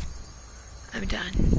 I'm done.